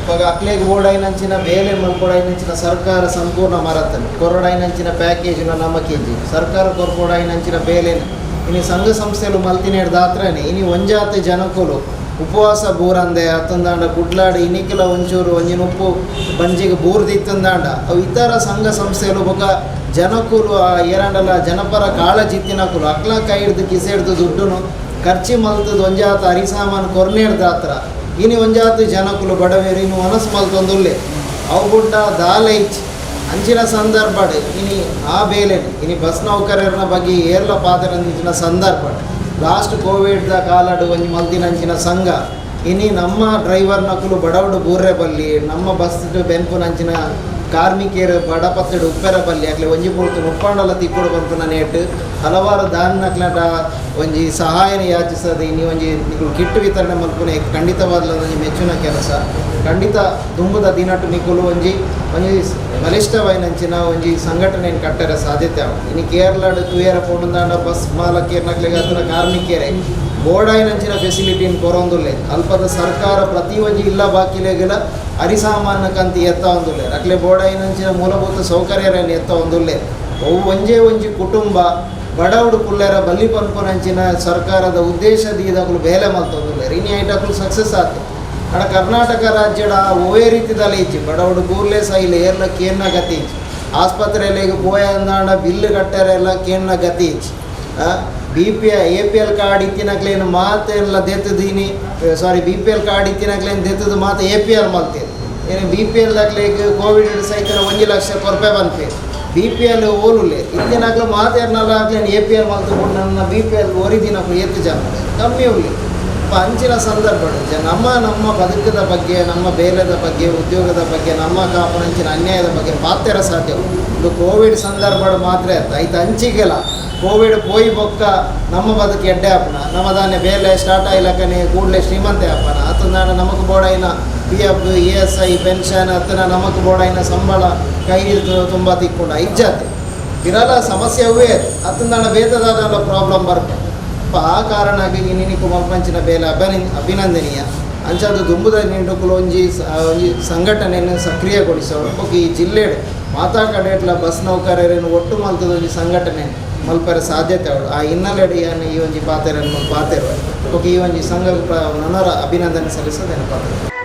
ಇವಾಗ ಅಕ್ಲೇಗೆ ಓಡಾಯಿನಂಚಿನ ಬೇಲೆ ಮಲ್ಕೊಡಾಯಿನಂಚಿನ ಸರ್ಕಾರ ಸಂಪೂರ್ಣ ಮರತನು ಕೊರಡಾಯಿನಂಚಿನ ಪ್ಯಾಕೇಜ್ನ ನಮ್ಮ ಕೆಜಿ ಸರ್ಕಾರ ಕೊರ್ಕೊಡಾಯಿನಂಚಿನ ಬೇಲೆನ ಇನ್ನು ಸಂಘ ಸಂಸ್ಥೆಲು ಮಲ್ತಿನೇಡ್ ದಾತ್ರನೇ ಇನ್ನು ಒಂಜಾತಿ ಜನಕುಲು ಉಪವಾಸ ಬೂರಂದೆ ಅತ್ತಂದಾಂಡ ಗುಡ್ಲಾಡಿ ಇನಿಕೆಲ ಒಂಚೂರು ಒಂಜಿನ ಉಪ್ಪು ಬಂಜಿಗೆ ಬೂರ್ದಿತ್ತಂದಾಂಡ ಅವು ಇತರ ಸಂಘ ಸಂಸ್ಥೆಲು ಬೊಕ ಜನಕುಲು ಏರಂಡಲ ಜನಪರ ಕಾಳಜಿತ್ತಿನಕುಲು ಅಕ್ಲ ಕೈ ಹಿಡ್ದು ಕಿಸೆ ಹಿಡ್ದು ದುಡ್ಡುನು ಖರ್ಚಿ ಮಲ್ತದ ಒಂಜಾತ ಅರಿಸಾಮಾನು ಕೊರ್ನೇಡ್ದ ಹತ್ರ ಇನ್ನು ಒಂಜಾತು ಜನಕುಲು ಬಡವೇರು ಇನ್ನು ಒನಸು ಮಲ್ತೊಂದುಲ್ಲೆ ಅವು ಗುಡ್ಡ ದಾಲೈಚ್ ಅಂಚಿನ ಸಂದರ್ಭ ಇನಿ ಆ ಬೇಲೆನೆ ಇನಿ ಬಸ್ ನೌಕರರ ಬಗ್ಗೆ ಏರ್ಲ ಪಾತ್ರಂಚಿನ ಸಂದರ್ಭ ಲಾಸ್ಟ್ ಕೋವಿಡ್ದ ಕಾಲಡು ಒಂಜಿ ಮಲ್ತಿನಂಚಿನ ಸಂಘ ಇನಿ ನಮ್ಮ ಡ್ರೈವರ್ ನಕುಲು ಬಡವಡು ಬೂರ್ರೆ ಬಲ್ಲಿ ನಮ್ಮ ಬಸ್ ಬೆನ್ಪುನಂಚಿನ ಕಾರ್ಮಿಕರು ಬಡಪತ್ತಡು ಉಪ್ಪೆರ ಬಲ್ಲಿ ಆಗ್ಲಿ ಒಂಜಿ ಪೂರ್ತಿ ಮುಪ್ಪಾಂಡಲ ತಿಕ್ಕುಡು ಬಂತು ನೇಟ್ ಹಲವಾರು ದಾನಕ್ಲಟ ಒಂಜಿ ಸಹಾಯನ ಯಾಚಿಸದೆ ಇನಿ ಒಂಜಿ ನಿಕುಲು ಕಿಟ್ ವಿತರಣೆ ಮಲ್ಪುನೆ ಖಂಡಿತವಾದ ಒಂಜಿ ಮೆಚ್ಚುನ ಕೆಲಸ ಖಂಡಿತ ತುಂಬದ ದಿನಟು ನಿಕುಲು ಒಂಜಿ ಬಲಿಷ್ಠವೈನಂಚಿನ ಒಂಜಿ ಸಂಘಟನೆಯನ್ನು ಕಟ್ಟರೆ ಸಾಧ್ಯತೆ ಆಗ ಇನ್ನು ಕೇರಳಡು ತೂಯರ ಪೋಂಡುಂದಾಂಡ ಬಸ್ ಮಾಲಕೇರ್ನಕ್ಲೆಗೆ ಅದನ್ನ ಕಾರ್ಮಿಕರೇ ಬೋರ್ಡಾಯಿನಂಚಿನ ಫೆಸಿಲಿಟಿಯನ್ನು ಕೊರೊಂದುಲ್ಲೆ ಅಲ್ಪದ ಸರ್ಕಾರ ಪ್ರತಿ ಒಂಜಿ ಇಲ್ಲ ಬಾಕಿಲೆಗೆಲ್ಲ ಅರಿಸಾಮಾನ್ಯ ಕಂತಿ ಎತ್ತ ಒಂದುಲ್ಲೆ ಅಕ್ಲೆ ಬೋರ್ಡಾಯಿನಂಚಿನ ಮೂಲಭೂತ ಸೌಕರ್ಯರನ್ನು ಎತ್ತ ಒಂದುಲ್ಲೆ ಅವು ಒಂಜಿ ಕುಟುಂಬ ಬಡವಡು ಪುಲ್ಲೆರ ಬಲ್ಲಿ ಪನ್ಪುನಂಚಿನ ಸರ್ಕಾರದ ಉದ್ದೇಶದೀದಗಳು ಬೇಲೆ ಮಲ್ತೊಂದುಲ್ಲೆ ಇನಿ ಐಟಗಳು ಸಕ್ಸಸ್ ಆಯ್ತು ಅಡ ಕರ್ನಾಟಕ ರಾಜ್ಯದ ಓವೇ ರೀತಿದಲ್ಲಿ ಇಚ್ಚಿ ಬಡವಡು ಕೂರ್ಲೆ ಸೈಲ್ ಏರ್ಲ ಕೇನ್ನ ಗತಿ ಇಚ್ಚಿ ಆಸ್ಪತ್ರೆಯಲ್ಲಿ ಪೋಯ ಅಂದಾಂಡ ಬಿಲ್ಲು ಕಟ್ಟರೆಲ್ಲ ಕೇನ್ನ ಗತಿ ಇಚ್ಚಿ APL ಕಾರ್ಡ್ ಇತ್ತಿನಕ್ಲೇನು ಮಾತೆಲ್ಲ ದೆತ್ತದೀನಿ BPL ಕಾರ್ಡ್ ಇತ್ತಿನಕ್ಲೇನು ದೆತ್ತದು ಮಾತು APL ಮಲ್ತೇನೆ ಏನು BPL ದಾಗ್ಲೇಗೆ ಕೋವಿಡ್ ಸೈಕಲ್ ₹1,00,000 ಬಂತೆ BPL ಓಲುಲ್ಲೆ ಇತ್ತಿನಕ್ಲು ಮಾತೇರ್ನಲ್ಲ ಆಗ್ಲೇನು APL ಮಲ್ತುಕೊಂಡು ನನ್ನ BPL ಒರಿದಿನಕ್ಲು ಎತ್ತು ಜನ ಕಮ್ಮಿ ಉಳ್ಳಿ ಅಂಚಿನ ಸಂದರ್ಭ ನಮ್ಮ ಬದುಕದ ಬಗ್ಗೆ ನಮ್ಮ ಬೇಲೆದ ಬಗ್ಗೆ ಉದ್ಯೋಗದ ಬಗ್ಗೆ ನಮ್ಮ ಕಾಪನಂಚಿನ ಅನ್ಯಾಯದ ಬಗ್ಗೆ ಪಾತ್ಯರ ಸಾಧ್ಯ ಇದು ಕೋವಿಡ್ ಸಂದರ್ಭ ಮಾತ್ರ ಐತೆ ಅಂಚಿಗೆಲ್ಲ ಕೋವಿಡ್ ಪೋಯಿ ಬೊಕ್ಕ ನಮ್ಮ ಬದುಕು ಎಡ್ಡೆ ಹಾಪನ ನಮ್ಮ ದಾನೆ ಬೇಲೆ ಸ್ಟಾರ್ಟ್ ಆಯ್ಲಕ್ಕನೆ ಕೂಡಲೇ ಶ್ರೀಮಂತೆ ಹಾಪನ ಅತ್ತಂದಾಣ ನಮಗೆ ಬೋಡಾಯಿನ PF ESI ಪೆನ್ಷನ್ ಅತ್ತನ ನಮಗೆ ಬೋಡಾಯಿನ ಸಂಬಳ ಕೈ ತುಂಬ ತಿಕ್ಕೊಂಡು ಇಜ್ಜಾತೆ ಇರಲ್ಲ ಸಮಸ್ಯೆ ಅವೇ ಅತ್ತಂದಾಣ ಬೇತದಾದ ಪ್ರಾಬ್ಲಮ್ ಬರ್ತದೆ ಆ ಕಾರಣಕ್ಕಾಗಿ ನಿನಗೆ ಮಲ್ಪಂಚಿನ ಬೇಲೆ ಅಭಿನಂದನೀಯ ಅಂಚಾದ ದುಂಬುದ ನಿಂಡುಕುಲು ಒಂಜಿ ಸಂಘಟನೆಯನ್ನು ಸಕ್ರಿಯಗೊಳಿಸೋರು ಈ ಜಿಲ್ಲೆ ಮಾತಾ ಕಡೆಟ್ಲ ಬಸ್ ನೌಕರರನ್ನು ಒಟ್ಟು ಮಲ್ತದ ಒಂಜಿ ಸಂಘಟನೆ ಮಲ್ಪರ ಸಾಧ್ಯತೆ ಅವಳು ಆ ಹಿನ್ನೆಲೆಯನ್ನು ಈ ಒಂಜಿ ಪಾತೆರನ್ನು ಪಾತೆರು ಈ ಒಂಜಿ ಸಂಘ ನನರ ಅಭಿನಂದನೆ ಸಲ್ಲಿಸೋದೇನು ಪಾತ್ರ.